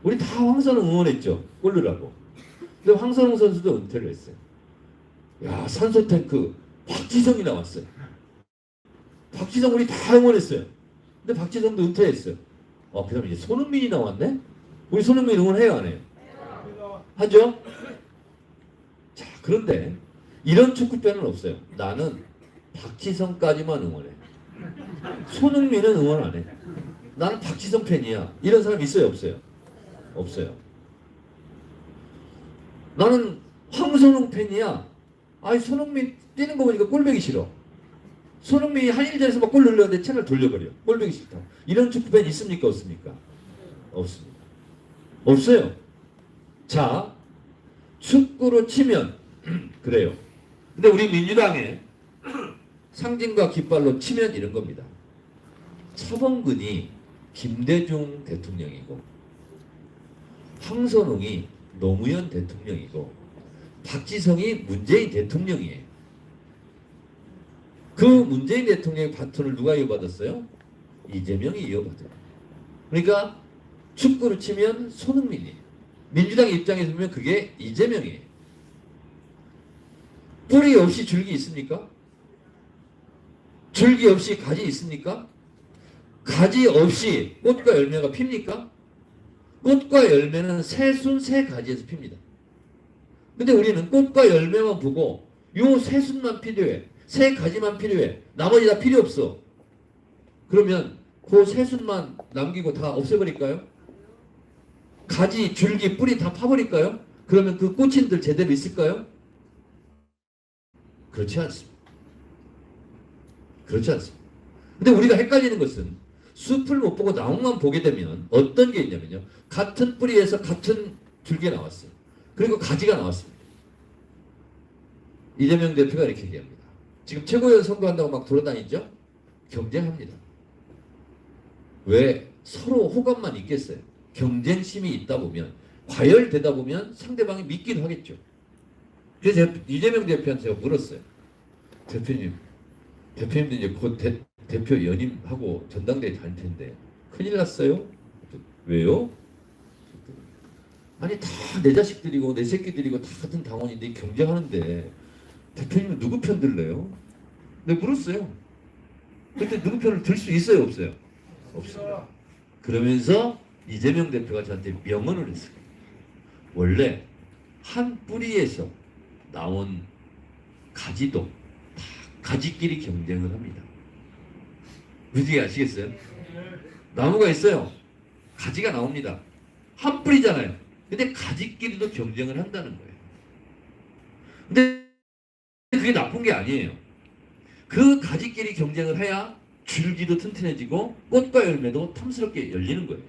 우리 다 황선홍 응원했죠. 골르라고. 근데 황선홍 선수도 은퇴를 했어요. 야, 산소탱크 박지성이 나왔어요. 박지성 우리 다 응원했어요. 근데 박지성도 은퇴했어요. 그 다음에 이제 손흥민이 나왔네? 우리 손흥민 응원해요, 안 해요? 하죠? 자, 그런데 이런 축구팬은 없어요. 나는 박지성까지만 응원해. 손흥민은 응원 안 해. 나는 박지성 팬이야. 이런 사람 있어요, 없어요? 없어요. 나는 황선홍 팬이야. 아니, 손흥민 뛰는 거 보니까 꼴보기 싫어. 손흥민이 한일전에서 막 골 넣으려는데 채널 돌려버려. 꼴보기 싫다. 이런 축구팬 있습니까, 없습니까? 없습니다. 없어요. 자, 축구로 치면 그래요. 근데 우리 민주당의 상징과 깃발로 치면 이런 겁니다. 차범근이 김대중 대통령이고 황선홍이 노무현 대통령이고 박지성이 문재인 대통령이에요. 그 문재인 대통령의 바톤을 누가 이어받았어요? 이재명이 이어받아요. 그러니까 축구로 치면 손흥민이에요. 민주당 입장에서 보면 그게 이재명이에요. 뿌리 없이 줄기 있습니까? 줄기 없이 가지 있습니까? 가지 없이 꽃과 열매가 핍니까? 꽃과 열매는 새순 새 가지에서 핍니다. 근데 우리는 꽃과 열매만 보고 요 새순만 필요해. 새 가지만 필요해. 나머지 다 필요 없어. 그러면 그 새순만 남기고 다 없애버릴까요? 가지, 줄기, 뿌리 다 파버릴까요? 그러면 그 꽃인들 제대로 있을까요? 그렇지 않습니다. 그렇지 않습니다. 근데 우리가 헷갈리는 것은 숲을 못 보고 나무만 보게 되면 어떤 게 있냐면요. 같은 뿌리에서 같은 줄기가 나왔어요. 그리고 가지가 나왔습니다. 이재명 대표가 이렇게 얘기합니다. 지금 최고위원 선거한다고 막 돌아다니죠? 경쟁합니다. 왜? 서로 호감만 있겠어요. 경쟁심이 있다 보면, 과열되다 보면 상대방이 믿기도 하겠죠. 그래서 제가 이재명 대표한테 제가 물었어요. 대표님도 이제 곧 대표 연임하고 전당대회 다닐 텐데 큰일 났어요? 왜요? 아니 다 내 자식들이고 내 새끼들이고 다 같은 당원인데 경쟁하는데 대표님은 누구 편 들래요? 내가 물었어요. 그때 누구 편을 들 수 있어요? 없어요? 없어요. 그러면서 이재명 대표가 저한테 명언을 했어요. 원래 한 뿌리에서 나온 가지도 다 가지끼리 경쟁을 합니다. 무슨 얘기 아시겠어요? 나무가 있어요. 가지가 나옵니다. 한 뿌리잖아요. 근데 가지끼리도 경쟁을 한다는 거예요. 근데 그게 나쁜 게 아니에요. 그 가지끼리 경쟁을 해야 줄기도 튼튼해지고 꽃과 열매도 탐스럽게 열리는 거예요.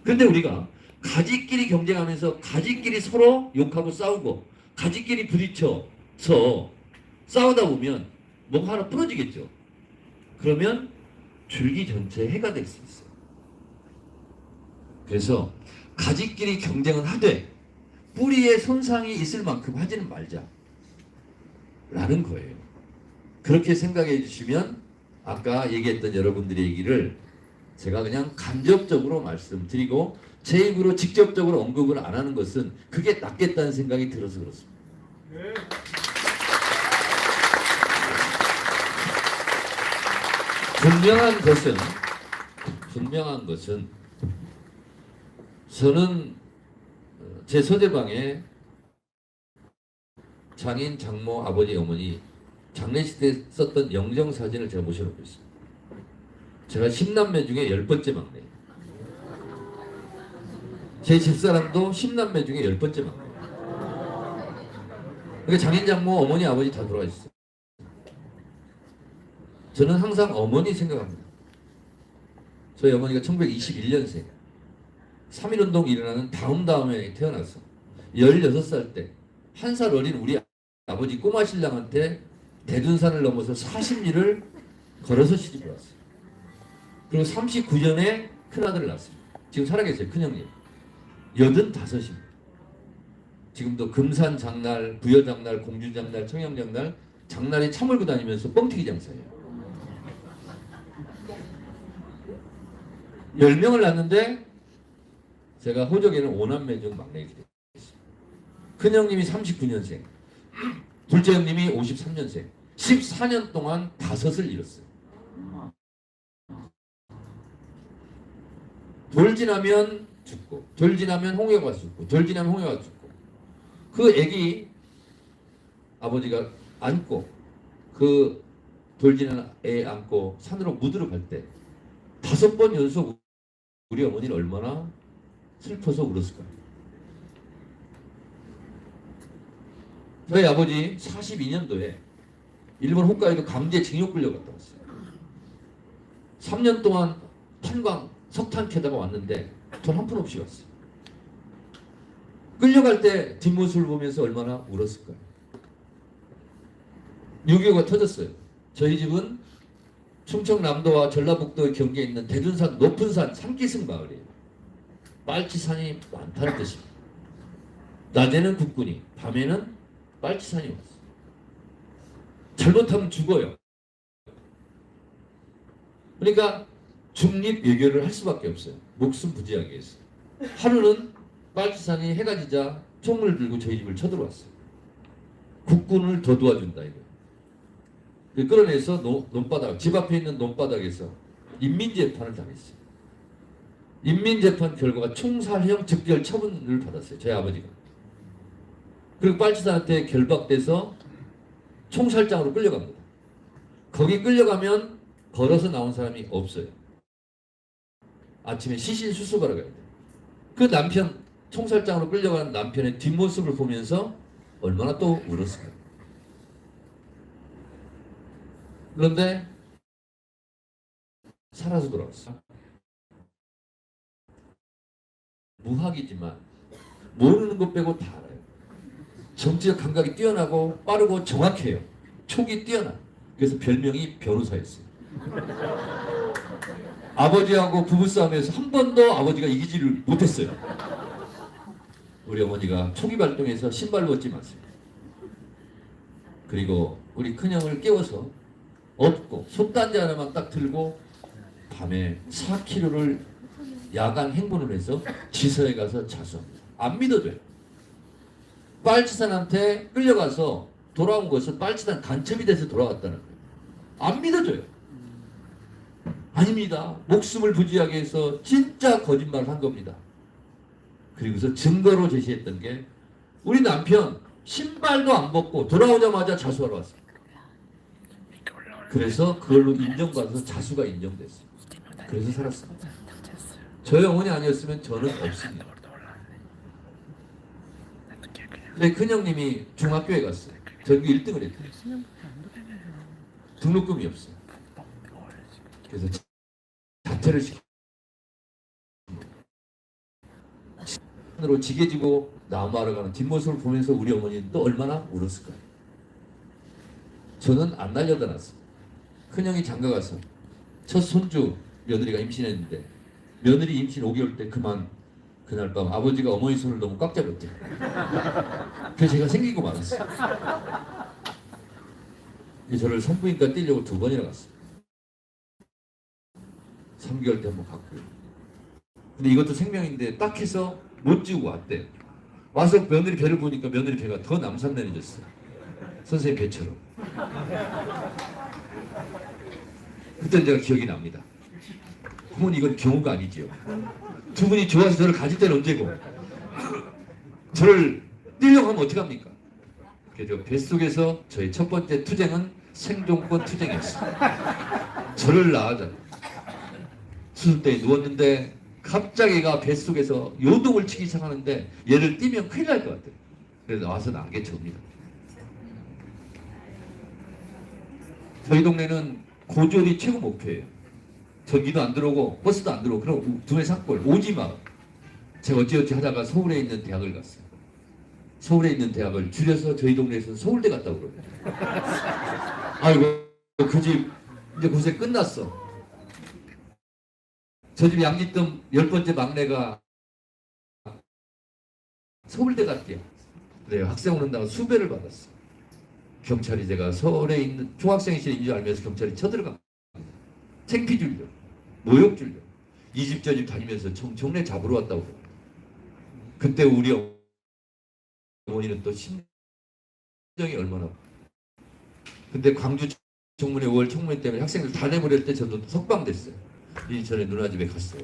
그런데 우리가 가지끼리 경쟁하면서 가지끼리 서로 욕하고 싸우고 가지끼리 부딪혀서 싸우다 보면 뭔가 하나 부러지겠죠. 그러면 줄기 전체에 해가 될 수 있어요. 그래서 가지끼리 경쟁은 하되 뿌리에 손상이 있을 만큼 하지는 말자 라는 거예요. 그렇게 생각해 주시면 아까 얘기했던 여러분들의 얘기를 제가 그냥 간접적으로 말씀드리고 제 입으로 직접적으로 언급을 안 하는 것은 그게 낫겠다는 생각이 들어서 그렇습니다. 분명한 것은 저는 제 서재방에 장인, 장모, 아버지, 어머니 장례식 때 썼던 영정사진을 제가 모셔놓고 있습니다. 제가 10남매 중에 10번째 막내예요. 제 집사람도 10남매 중에 10번째 막내예요. 그러니까 장인, 장모, 어머니, 아버지 다 돌아가셨어요. 저는 항상 어머니 생각합니다. 저희 어머니가 1921년생 3.1운동 일어나는 다음에 태어났어. 16살 때 1살 어린 우리 아버지 꼬마 신랑한테 대둔산을 넘어서 40리를 걸어서 시집을 왔어요. 그리고 39년에 큰아들을 낳았습니다. 지금 살아계세요. 큰형님 85입니다. 지금도 금산 장날, 부여 장날, 공주 장날, 청양 장날 장날에 차 몰고 다니면서 뻥튀기 장사예요. 10명을 낳았는데 제가 호적에는 5남매 중 막내가 됐어요. 큰형님이 39년생, 둘째 형님이 53년생, 14년 동안 5을 잃었어요. 돌 지나면 죽고, 돌 지나면 홍해가 죽고, 돌 지나면 홍해가 죽고. 그 애기 아버지가 안고, 그 돌 지나는 애 안고 산으로 묻으러 갈 때 5번 연속 우리 어머니는 얼마나 슬퍼서 울었을까요? 저희 아버지 42년도에 일본 홋카이도 강제 징용 끌려갔다 왔어요. 3년 동안 탄광, 석탄 캐다가 왔는데 돈 한 푼 없이 왔어요. 끌려갈 때 뒷모습을 보면서 얼마나 울었을까요? 6.25가 터졌어요. 저희 집은 충청남도와 전라북도의 경계에 있는 대둔산 높은 산 산기슭 마을이에요. 빨치산이 많다는 뜻입니다. 낮에는 국군이, 밤에는 빨치산이 왔어요. 잘못하면 죽어요. 그러니까 중립 외교를 할 수밖에 없어요. 목숨 부지하기 위해서. 하루는 빨치산이 해가 지자 총을 들고 저희 집을 쳐들어왔어요. 국군을 더 도와준다 이거. 끌어내서 논바닥, 집 앞에 있는 논바닥에서 인민재판을 당했어요. 인민재판 결과가 총살형 즉결 처분을 받았어요. 저희 아버지가. 그리고 빨치산한테 결박돼서 총살장으로 끌려갑니다. 거기 끌려가면 걸어서 나온 사람이 없어요. 아침에 시신 수습하러 가야 돼요. 그 남편, 총살장으로 끌려간 남편의 뒷모습을 보면서 얼마나 또 울었을까요? 그런데 살아서 돌아왔어요. 무학이지만 모르는 것 빼고 다 알아요. 정치적 감각이 뛰어나고 빠르고 정확해요. 촉이 뛰어나. 그래서 별명이 변호사였어요. 아버지하고 부부싸움에서 한 번도 아버지가 이기지를 못했어요. 우리 어머니가 촉이 발동해서 신발 벗지 마세요. 그리고 우리 큰형을 깨워서 업고 솥단지 하나만 딱 들고 밤에 4km를 야간 행군을 해서 지서에 가서 자수합니다. 안 믿어줘요. 빨치산한테 끌려가서 돌아온 것은 빨치산 간첩이 돼서 돌아왔다는 거예요. 안 믿어줘요. 아닙니다. 목숨을 부지하기 위해서 진짜 거짓말을 한 겁니다. 그리고서 증거로 제시했던 게 우리 남편 신발도 안 벗고 돌아오자마자 자수하러 왔어요. 그래서 그걸로 인정받아서 자수가 인정됐어요. 그래서 살았습니다. 저희 어머니 아니었으면 저는 없습니다. 근데 큰형님이 중학교에 갔어요. 전교 1등을 했대요. 등록금이 없어요. 그래서 자퇴를 시키고 으로 지게지고 나무하러 가는 뒷모습을 보면서 우리 어머니는 또 얼마나 울었을까요? 저는 안 날려다 놨습니다. 큰형이 장가가서 첫 손주 며느리가 임신했는데 며느리 임신 5개월 때 그만 그날 밤 아버지가 어머니 손을 너무 꽉 잡았대요. 그래서 제가 생기고 말았어요. 저를 산부인과 뛰려고 2번이나 갔어요. 3개월 때 한번 갔고요. 근데 이것도 생명인데 딱 해서 못 지우고 왔대요. 와서 며느리 배를 보니까 며느리 배가 더 남산내려졌어요. 선생님 배처럼. 그때 제가 기억이 납니다. 어머니 이건 경우가 아니지요. 두 분이 좋아서 저를 가질 때는 언제고 저를 뛰려고 하면 어떡합니까? 그래서 뱃속에서 저의 첫 번째 투쟁은 생존권 투쟁이었어요. 저를 낳아자 수술대에 누웠는데 갑자기 얘가 뱃속에서 요동을 치기 시작하는데 얘를 띄면 큰일 날 것 같아요. 그래서 나와서 낳게 접니다. 저희 동네는 고졸이 최고 목표예요. 전기도 안 들어오고 버스도 안 들어오고 그럼 두뇌 산골 오지마. 제가 어찌어찌 하다가 서울에 있는 대학을 갔어요. 서울에 있는 대학을 줄여서 저희 동네에서는 서울대 갔다고 그러요. 아이고 그 집 이제 고생 끝났어. 저 집 양지뜸 10번째 막내가 서울대 갔대요. 네, 학생 오는다고 수배를 받았어. 경찰이 제가 서울에 있는 중학생이신 줄 알면서 경찰이 쳐들어갑니다. 창피 줄려, 모욕 줄려. 이 집 저 집 다니면서 정례 잡으러 왔다고 그래요. 그때 우리 어머니는 또 심정이 얼마나. 근데 광주 청문회 5월 청문회 때문에 학생들 다 내버릴 때 저도 석방됐어요. 인천에 누나 집에 갔어요.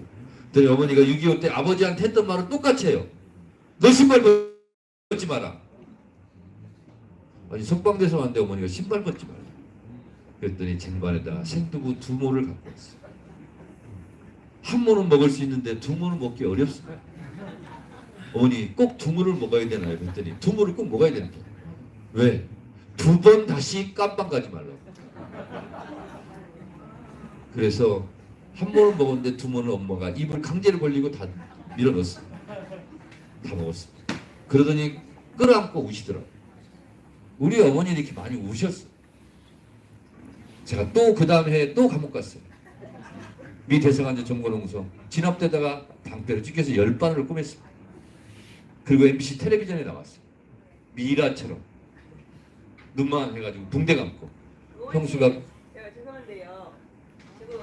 그랬더니 어머니가 6.25 때 아버지한테 했던 말은 똑같이 해요. 너 신발 벗지 마라. 아니 석방돼서 왔는데 어머니가 신발 벗지 마라. 그랬더니 쟁반에다가 생두부 2모를 갖고 왔어요. 한 모는 먹을 수 있는데 2모는 먹기 어렵습니다. 어머니 꼭 2모를 먹어야 되나요? 그랬더니 2모를 꼭 먹어야 된다. 왜? 2번 다시 깜빵 가지 말라고. 그래서 한 모를 먹었는데 2모는 엄마가 입을 강제로 벌리고 다 밀어넣었어요. 다 먹었습니다. 그러더니 끌어안고 우시더라고요. 우리 어머니는 이렇게 많이 우셨어요. 제가 또 그 다음 해에 또 감옥 갔어요. 미 대성한제 정권홍성 진압되다가 방패로 찍혀서 10바늘을 꼬맸습니다. 그리고 MBC 텔레비전에 나왔어요. 미라처럼 눈만 해가지고 붕대 감고 형수가 제가 죄송한데요. 지금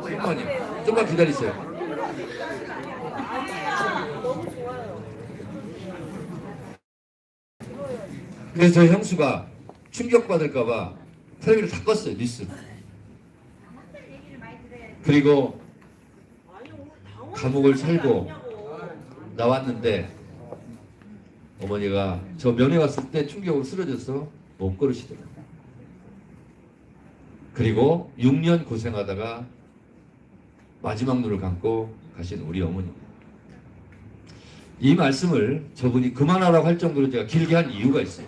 잠깐만요. 좀만 기다리세요. 그래서 저희 형수가 충격받을까봐 텔레비를 다 껐어요. 뉴스. 그리고 감옥을 살고 나왔는데 어머니가 저 면회 왔을 때 충격으로 쓰러져서 못 걸으시더라고요. 그리고 6년 고생하다가 마지막 눈을 감고 가신 우리 어머니. 이 말씀을 저분이 그만하라고 할 정도로 제가 길게 한 이유가 있어요.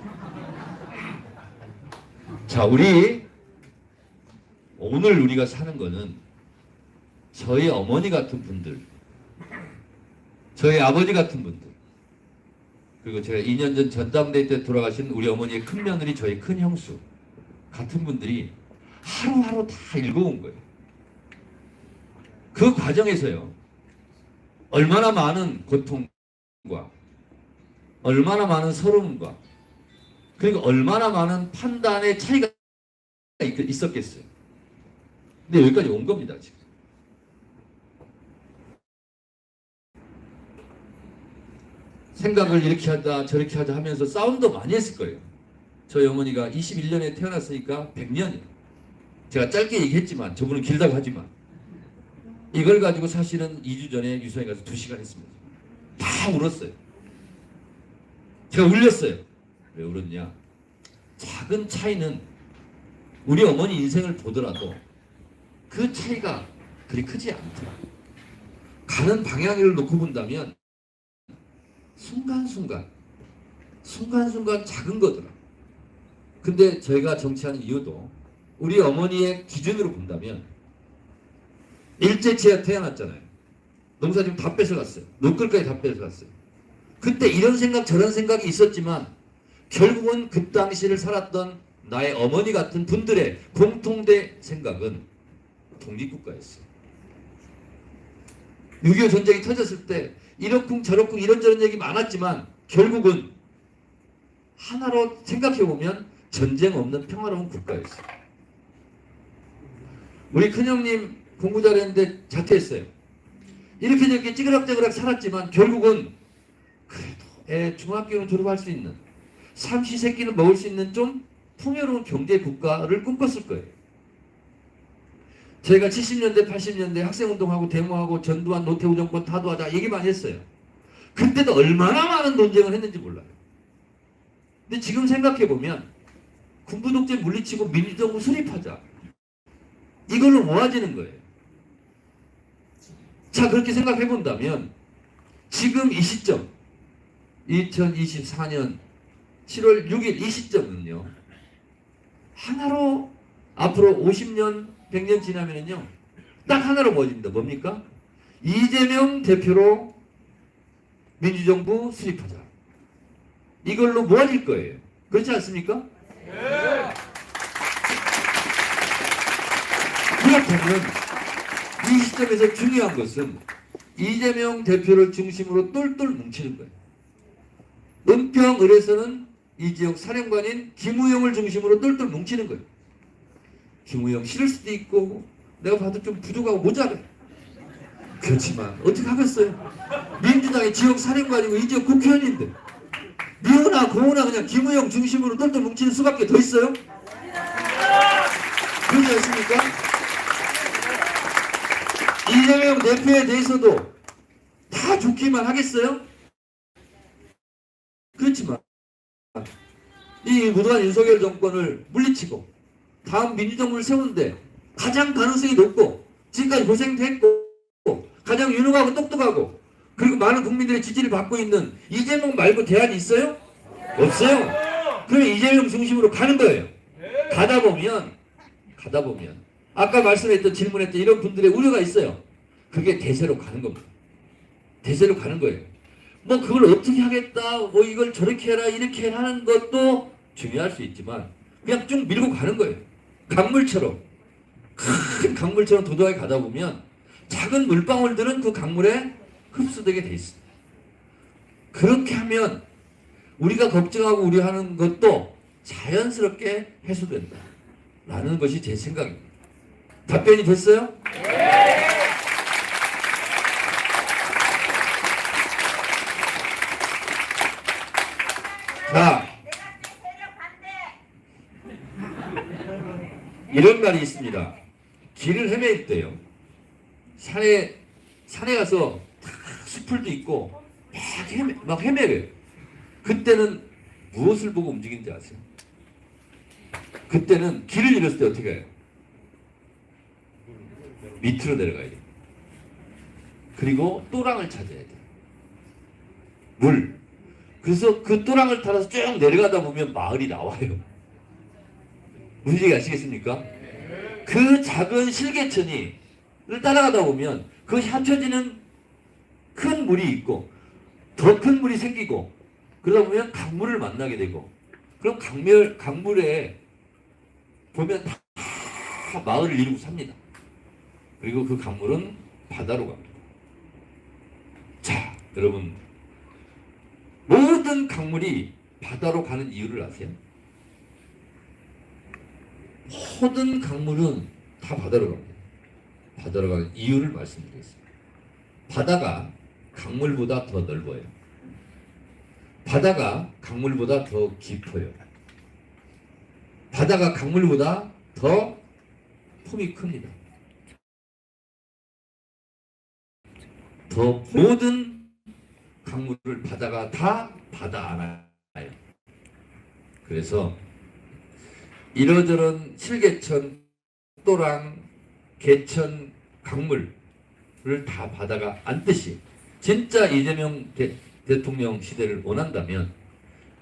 자, 오늘 우리가 사는 거는 저희 어머니 같은 분들, 저희 아버지 같은 분들, 그리고 제가 2년 전 전당대회 때 돌아가신 우리 어머니의 큰며느리, 저희 큰형수 같은 분들이 하루하루 다 읽어온 거예요. 그 과정에서요, 얼마나 많은 고통과 얼마나 많은 서러움과 그리고 얼마나 많은 판단의 차이가 있었겠어요. 근데 여기까지 온 겁니다, 지금. 생각을 이렇게 하자 저렇게 하자 하면서 싸움도 많이 했을 거예요. 저희 어머니가 21년에 태어났으니까 100년이에요. 제가 짧게 얘기했지만 저분은 길다고 하지만 이걸 가지고 사실은 2주 전에 유서에 가서 2시간 했습니다. 다 울었어요. 제가 울렸어요. 왜 울었냐? 작은 차이는 우리 어머니 인생을 보더라도 그 차이가 그리 크지 않더라. 가는 방향을 놓고 본다면 순간순간 작은 거더라. 근데 저희가 정치하는 이유도 우리 어머니의 기준으로 본다면 일제치에 태어났잖아요. 농사지금 다 뺏어갔어요. 노끌까지 다 뺏어갔어요. 그때 이런 생각 저런 생각이 있었지만 결국은 그 당시를 살았던 나의 어머니 같은 분들의 공통된 생각은 독립국가였어요. 6.25 전쟁이 터졌을 때 이렇쿵 저렇쿵 이런저런 얘기 많았지만 결국은 하나로 생각해보면 전쟁 없는 평화로운 국가였어요. 우리 큰형님 공부 잘했는데 자퇴했어요. 이렇게 저렇게 찌그락찌그락 살았지만 결국은 그래도 중학교는 졸업할 수 있는 삼시세끼는 먹을 수 있는 좀 풍요로운 경제 국가를 꿈꿨을 거예요. 저희가 70년대 80년대 학생운동하고 데모하고 전두환 노태우 정권 타도하자 얘기 많이 했어요. 그때도 얼마나 많은 논쟁을 했는지 몰라요. 근데 지금 생각해보면 군부독재 물리치고 민주정부 수립하자, 이걸로 모아지는 거예요. 자, 그렇게 생각해본다면 지금 이 시점 2024년 7월 6일 이 시점은요, 하나로 앞으로 50년 100년 지나면은요 딱 하나로 모아집니다. 뭡니까? 이재명 대표로 민주정부 수립하자. 이걸로 모아질 거예요. 그렇지 않습니까? 네. 그렇다면 이 시점에서 중요한 것은 이재명 대표를 중심으로 똘똘 뭉치는 거예요. 은평을에서는 이 지역 사령관인 김우영을 중심으로 똘똘 뭉치는 거예요. 김우영 싫을 수도 있고 내가 봐도 좀 부족하고 모자래. 그렇지만 어떻게 하겠어요? 민주당의 지역 사령관이고 이 지역 국회의원인데 미우나 고우나 그냥 김우영 중심으로 똘똘 뭉치는 수밖에 더 있어요? 그렇지 않습니까? 이재명 대표에 대해서도 다 좋기만 하겠어요? 그렇지만 이 무도한 윤석열 정권을 물리치고 다음 민주정부를 세우는데 가장 가능성이 높고 지금까지 고생도 했고 가장 유능하고 똑똑하고 그리고 많은 국민들의 지지를 받고 있는 이재명 말고 대안이 있어요? 없어요. 그러면 이재명 중심으로 가는 거예요. 가다 보면 아까 말씀했던 질문했던 이런 분들의 우려가 있어요. 그게 대세로 가는 겁니다. 대세로 가는 거예요. 뭐 그걸 어떻게 하겠다, 뭐 이걸 저렇게 해라 이렇게 해라 하는 것도 중요할 수 있지만 그냥 쭉 밀고 가는 거예요. 강물처럼 큰 강물처럼 도도하게 가다 보면 작은 물방울들은 그 강물에 흡수되게 돼 있습니다. 그렇게 하면 우리가 걱정하고 우려하는 것도 자연스럽게 해소된다 라는 것이 제 생각입니다. 답변이 됐어요? 자, 이런 말이 있습니다. 길을 헤맬 때요, 산에 가서 숲풀도 있고 막 헤매요. 그때는 무엇을 보고 움직이는지 아세요? 그때는 길을 잃었을 때 어떻게 해요? 밑으로 내려가야 돼요. 그리고 또랑을 찾아야 돼요. 물. 그래서 그 또랑을 타서 쭉 내려가다 보면 마을이 나와요. 무슨 얘기 아시겠습니까? 그 작은 실개천이를 따라가다 보면 그 합쳐지는 큰 물이 있고 더 큰 물이 생기고 그러다 보면 강물을 만나게 되고, 그럼 강물에 보면 다 마을을 이루고 삽니다. 그리고 그 강물은 바다로 갑니다. 자, 여러분, 모든 강물이 바다로 가는 이유를 아세요? 모든 강물은 다 바다로 갑니다. 바다로 가는 이유를 말씀드리겠습니다. 바다가 강물보다 더 넓어요. 바다가 강물보다 더 깊어요. 바다가 강물보다 더 품이 큽니다. 더 모든 강물을 바다가 다 받아 안아요. 그래서 이러저런 실개천, 또랑, 개천, 강물을 다 바다가 안듯이 진짜 이재명 대통령 시대를 원한다면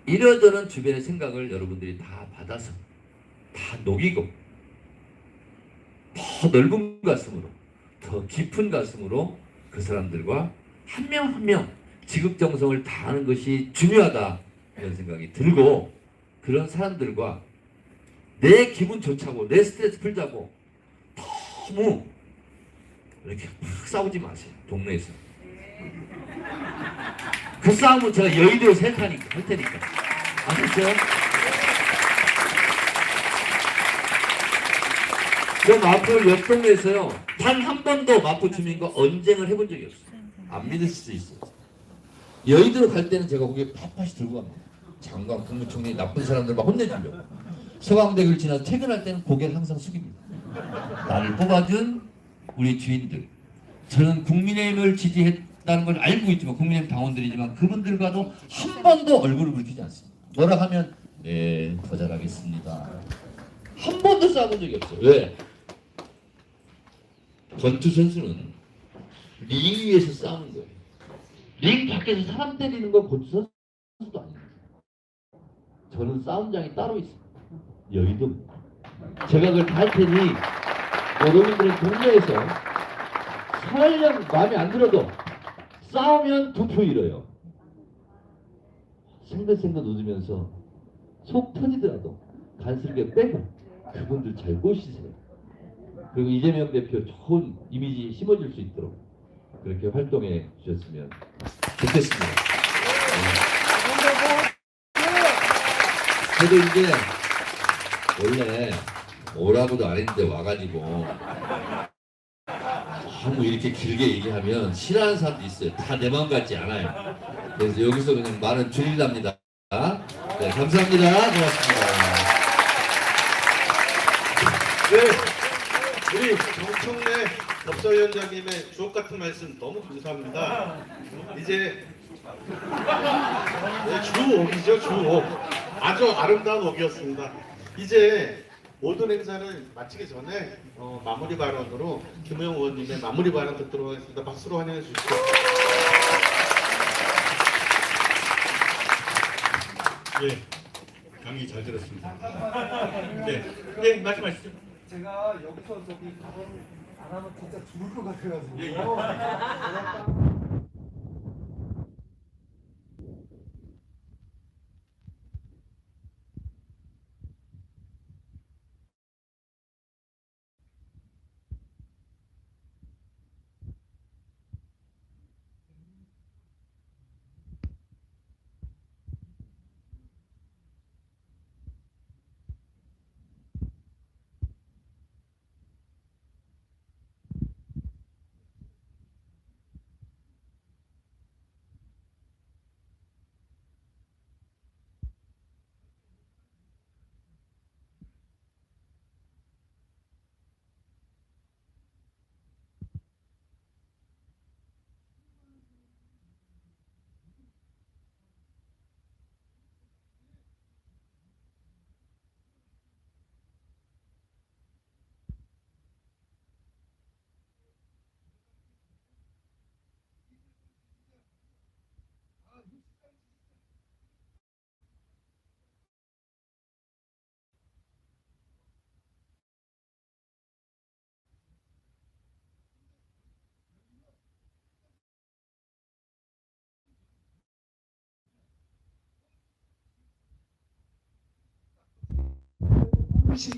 이러저런 주변의 생각을 여러분들이 다 받아서 다 녹이고 더 넓은 가슴으로, 더 깊은 가슴으로 그 사람들과 한 명 한 명 지극정성을 다하는 것이 중요하다, 이런 생각이 들고, 그런 사람들과 내 기분 좋자고 내 스트레스 풀자고 너무 이렇게 막 싸우지 마세요. 동네에서 그 싸움은 제가 여의도에서 할 테니까 아셨어요? 저 마포 옆 동네에서요 단 한 번도 마포 주민과 언쟁을 해본 적이 없어요. 안 믿으실 수 있어요. 여의도로 갈 때는 제가 거기에 팥팥이 들고 갑니다. 장관, 국무총리, 나쁜 사람들 막 혼내주려고. 서강대교를 지나서 퇴근할 때는 고개를 항상 숙입니다. 나를 뽑아준 우리 주인들. 저는 국민의힘을 지지했다는 걸 알고 있지만, 국민의힘 당원들이지만 그분들과도 한 번도 얼굴을 붉히지 않습니다. 뭐라 하면 네, 더 잘하겠습니다. 한 번도 싸운 적이 없어요. 왜? 권투 선수는 링 위에서 싸우는 거예요. 링 밖에서 사람 때리는 건 권투 선수도 아닙니다. 저는 싸움장이 따로 있습니다. 여의도. 제가 그걸 다 할 테니 여러분들은 동네에서 설령 마음에 안 들어도 싸우면 2표 잃어요. 생긋생긋 웃으면서 속 터지더라도 간슬게 빼고 그분들 잘 꼬시세요. 그리고 이재명 대표 좋은 이미지 심어줄 수 있도록 그렇게 활동해 주셨으면 좋겠습니다. 저도 이제 원래 오라고도 안 했는데 와가지고 너무 이렇게 길게 얘기하면 싫어하는 사람도 있어요. 다 내 마음 같지 않아요. 그래서 여기서 그냥 말은 줄이랍니다. 네, 감사합니다. 고맙습니다. 네, 우리 정청래 법사위원장님의 주옥 같은 말씀 너무 감사합니다. 이제 네, 주옥이죠, 주옥. 아주 아름다운 옥이었습니다. 이제 모든 행사를 마치기 전에 마무리 발언으로 김우영 의원님의 마무리 발언 듣도록 하겠습니다. 박수로 환영해 주십시오. 예, 강의 잘 들었습니다. 네, 말씀하시죠. 제가 여기서 저기 발언 안 하면 진짜 죽을 것 같아가지고. 예.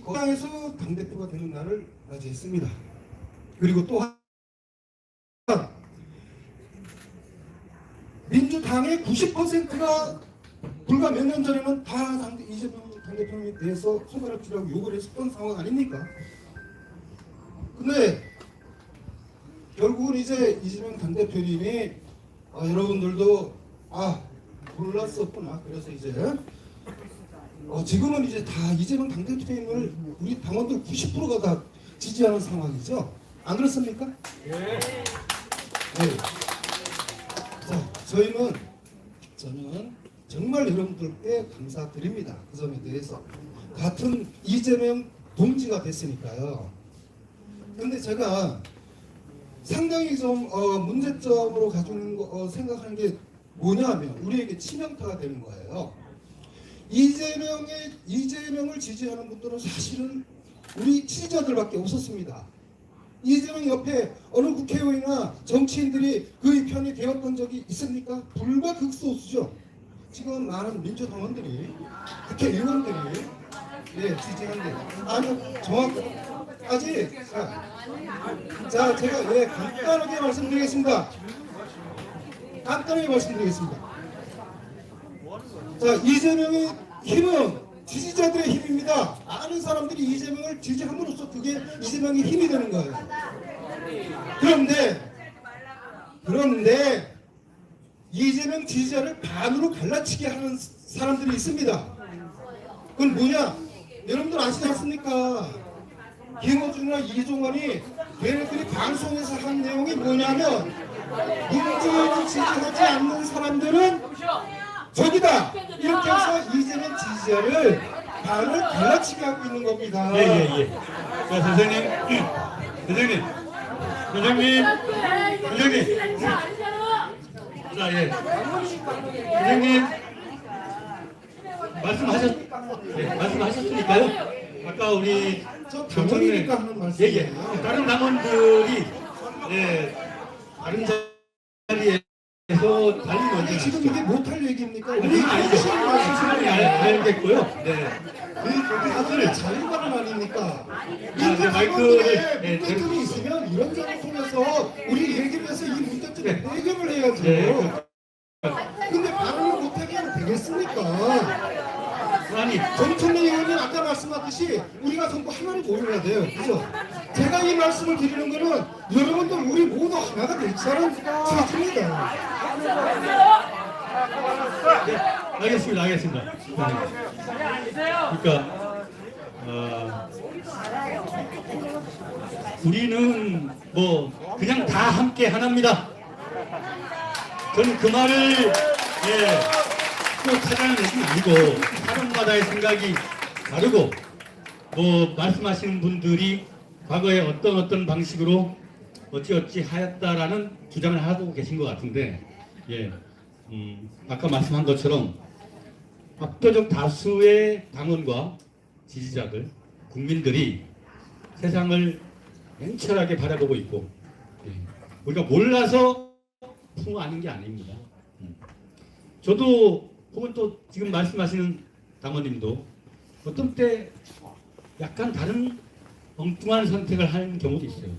거당에서 당대표가 되는 날을 맞이했습니다. 그리고 또한 민주당의 90%가 불과 몇 년 전에는 다 이재명 당대표에 대해서 손가락질하고 욕을 했었던 상황 아닙니까? 근데 결국은 이제 이재명 당대표님이 여러분들도 몰랐었구나. 그래서 이제 지금은 이제 다 이재명 당대표님을 우리 당원들 90%가 다 지지하는 상황이죠. 안 그렇습니까? 네. 자, 저는 정말 여러분들께 감사드립니다. 그 점에 대해서 같은 이재명 동지가 됐으니까요. 근데 제가 상당히 좀 문제점으로 가지고 생각하는 게 뭐냐면 우리에게 치명타가 되는 거예요. 이재명을 지지하는 분들은 사실은 우리 지지자들밖에 없었습니다. 이재명 옆에 어느 국회의원이나 정치인들이 그의 편이 되었던 적이 있습니까? 불과 극소수죠. 지금 많은 민주당원들이 국회의원들이 지지하는데 아니 정확히 아직 자 제가 간단하게 말씀드리겠습니다. 자, 이재명의 힘은 지지자들의 힘입니다. 많은 사람들이 이재명을 지지함으로써 그게 이재명의 힘이 되는 거예요. 그런데 이재명 지지자를 반으로 갈라치게 하는 사람들이 있습니다. 그건 뭐냐? 여러분들 아시지 않습니까? 김어준이나 이종환이 걔네들이 방송에서 한 내용이 뭐냐면 문재인을 지지하지 않는 사람들은 적이다. 이렇게 해서 이재명 지지자를 반을 갈라치게 하고 있는 겁니다. 예. 자, 선생님. 자, 선생님. 말씀하셨으니까요. 아까 우리 당원이니까 하는 말씀이에요. 다른 당원들이 다른 자리에서 달린 건지 지금 이게 못할 얘기입니까? 우리 시간이 알겠고요. 다들 자유발언 아닙니까? 마이크를 문제점이 있으면 이런 점을 통해서 우리 얘기를 해서 이 문제점을 해결을 해야죠. 근데 발언을 못하게 하면 되겠습니까? 아니 정청래 의원님 아까 말씀하셨듯이 우리가 전부 하나로 모여야 돼요. 그죠? 제가 이 말씀을 드리는 거는 여러분들 우리 모두 하나가 되자는 뜻입니다. 알겠습니다. 그러니까 우리는 뭐 그냥 다 함께 하나입니다. 저는 그 말을 꼭 찾아내는 것은 아니고 사람마다의 생각이 다르고 뭐 말씀하시는 분들이 과거에 어떤 방식으로 어찌어찌 하였다라는 주장을 하고 계신 것 같은데 아까 말씀한 것처럼 압도적 다수의 당원과 지지자들, 국민들이 세상을 냉철하게 바라보고 있고 우리가 몰라서 풍어하는 게 아닙니다. 저도 혹은 또 지금 말씀하시는 당원님도 어떤 때 약간 다른 엉뚱한 선택을 하는 경우도 있어요.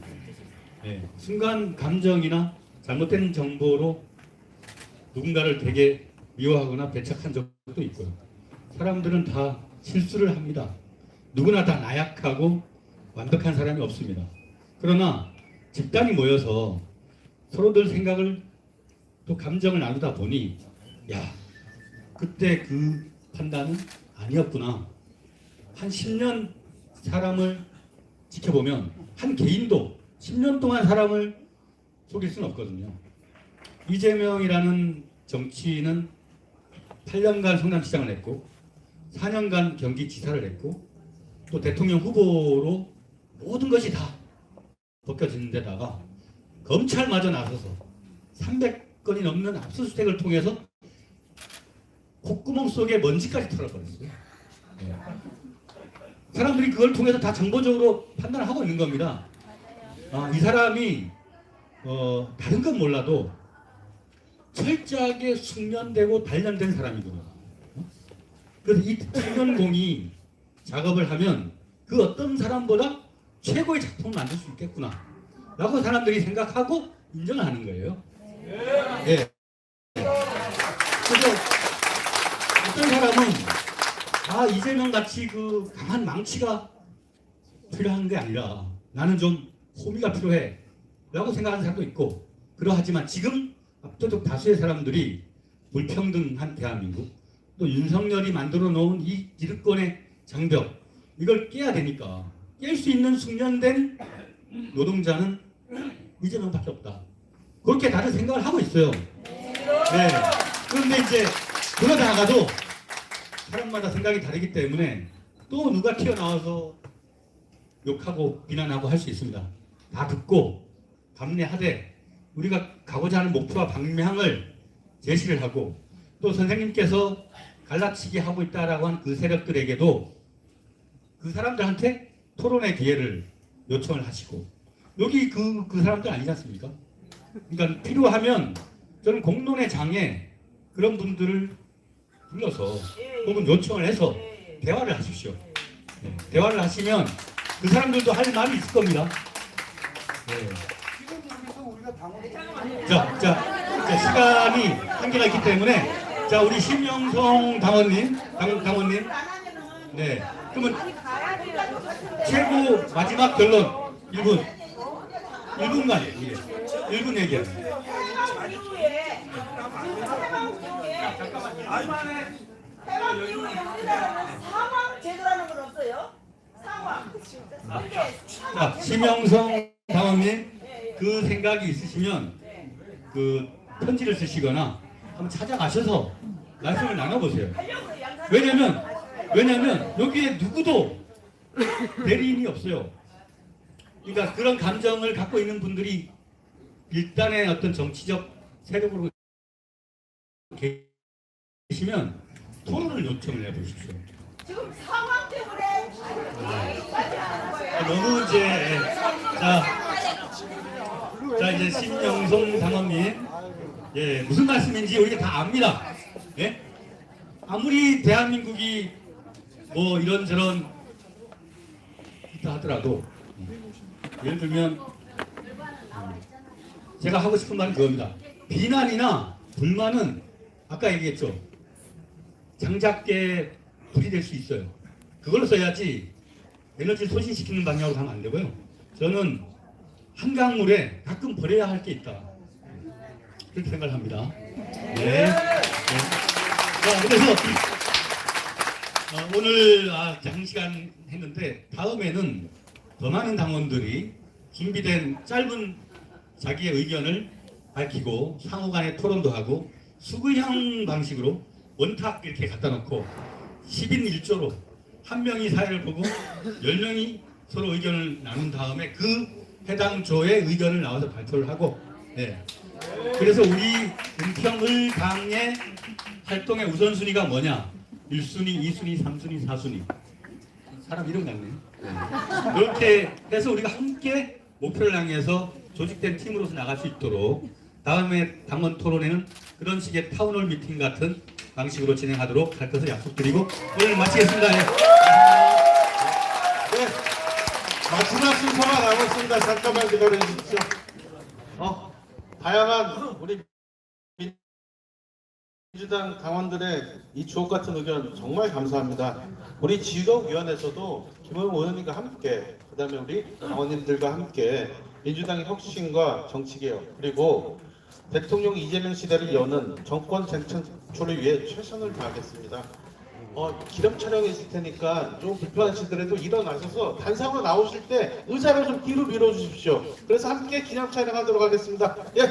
순간 감정이나 잘못된 정보로 누군가를 되게 미워하거나 배척한 적도 있고요. 사람들은 다 실수를 합니다. 누구나 다 나약하고 완벽한 사람이 없습니다. 그러나 집단이 모여서 서로들 생각을 또 감정을 나누다 보니 그때 그 판단은 아니었구나. 한 10년 사람을 지켜보면 한 개인도 10년 동안 사람을 속일 수는 없거든요. 이재명이라는 정치인은 8년간 성남시장을 했고 4년간 경기지사를 했고 또 대통령 후보로 모든 것이 다 벗겨지는 데다가 검찰마저 나서서 300건이 넘는 압수수색을 통해서 콧구멍 속에 먼지까지 털어버렸어요. 사람들이 그걸 통해서 다 정보적으로 판단을 하고 있는 겁니다. 이 사람이 다른 건 몰라도 철저하게 숙련되고 단련된 사람이거든요. 그래서 이 숙련공이 작업을 하면 그 어떤 사람보다 최고의 작품을 만들 수 있겠구나 라고 사람들이 생각하고 인정을 하는 거예요. 예. 그래서 어떤 사람은 이재명 같이 그 강한 망치가 필요한 게 아니라 나는 좀 호미가 필요해 라고 생각하는 사람도 있고, 그러하지만 지금 압도적 다수의 사람들이 불평등한 대한민국, 또 윤석열이 만들어 놓은 이 기득권의 장벽, 이걸 깨야 되니까 깰 수 있는 숙련된 노동자는 이재명밖에 없다. 그렇게 다들 생각을 하고 있어요. 네. 그런데 이제 그러다가도 사람마다 생각이 다르기 때문에 또 누가 튀어나와서 욕하고 비난하고 할 수 있습니다. 다 듣고 감내하되 우리가 가고자 하는 목표와 방향을 제시를 하고, 또 선생님께서 갈라치기 하고 있다라고 한 그 세력들에게도 그 사람들한테 토론의 기회를 요청을 하시고, 여기 그 사람들 아니지 않습니까? 그러니까 필요하면 저는 공론의 장에 그런 분들을 불러서 혹은 요청을 해서 대화를 하십시오. 네, 대화를 하시면 그 사람들도 할 말이 있을 겁니다. 네. 자, 시간이 한계가 있기 때문에, 자, 우리 심영성 당원님. 네. 그러면 최고 마지막 결론 1분간 1분 얘기합니다. 해방 이후에 우리나라는 사망 제도라는 건 없어요. 상황. 자, 심영성 당원님, 그 생각이 있으시면 그 편지를 쓰시거나 한번 찾아가셔서 말씀을 나눠보세요. 왜냐면 여기에 누구도 대리인이 없어요. 그러니까 그런 감정을 갖고 있는 분들이 일단의 어떤 정치적 세력으로 계시면 토론을 요청을 해보십시오. 지금 상황 때문에 너무 이제 자 이제 심영성 당원님, 예, 무슨 말씀인지 우리가 다 압니다. 예? 아무리 대한민국이 뭐 이런저런 있다 하더라도, 예를 들면 제가 하고 싶은 말은 그겁니다. 비난이나 불만은 아까 얘기했죠. 장작에 불이 될 수 있어요. 그걸로 써야지 에너지를 소진시키는 방향으로 가면 안 되고요. 저는 한강물에 가끔 버려야 할 게 있다, 그렇게 생각을 합니다. 네. 자, 그래서 오늘 장시간 했는데 다음에는 더 많은 당원들이 준비된 짧은 자기의 의견을 밝히고 상호 간에 토론도 하고 수구형 방식으로 원탁 이렇게 갖다 놓고 10인 1조로 한 명이 사회를 보고 10명이 서로 의견을 나눈 다음에 그 해당 조의 의견을 나와서 발표를 하고, 네. 그래서 우리 은평을당의 활동의 우선순위가 뭐냐? 1순위, 2순위, 3순위, 4순위. 사람 이름 같네. 네. 이렇게 해서 우리가 함께 목표를 향해서 조직된 팀으로서 나갈 수 있도록 다음에 당원 토론회는 그런 식의 타운홀 미팅 같은 방식으로 진행하도록 할 것을 약속드리고 오늘 마치겠습니다. 네. 마지막 순서가 나오고 있습니다. 잠깐만 기다려 주십시오. 다양한 우리 민주당 당원들의 이 주옥 같은 의견 정말 감사합니다. 우리 지도위원회에서도 김호영 의원님과 함께, 그 다음에 우리 당원님들과 함께 민주당의 혁신과 정치개혁, 그리고 대통령 이재명 시대를 여는 정권 재창출을 위해 최선을 다하겠습니다. 기념 촬영이 있을 테니까 좀 불편하시더라도 일어나셔서 단상으로 나오실 때 의자를 좀 뒤로 밀어주십시오. 그래서 함께 기념 촬영하도록 하겠습니다. 예.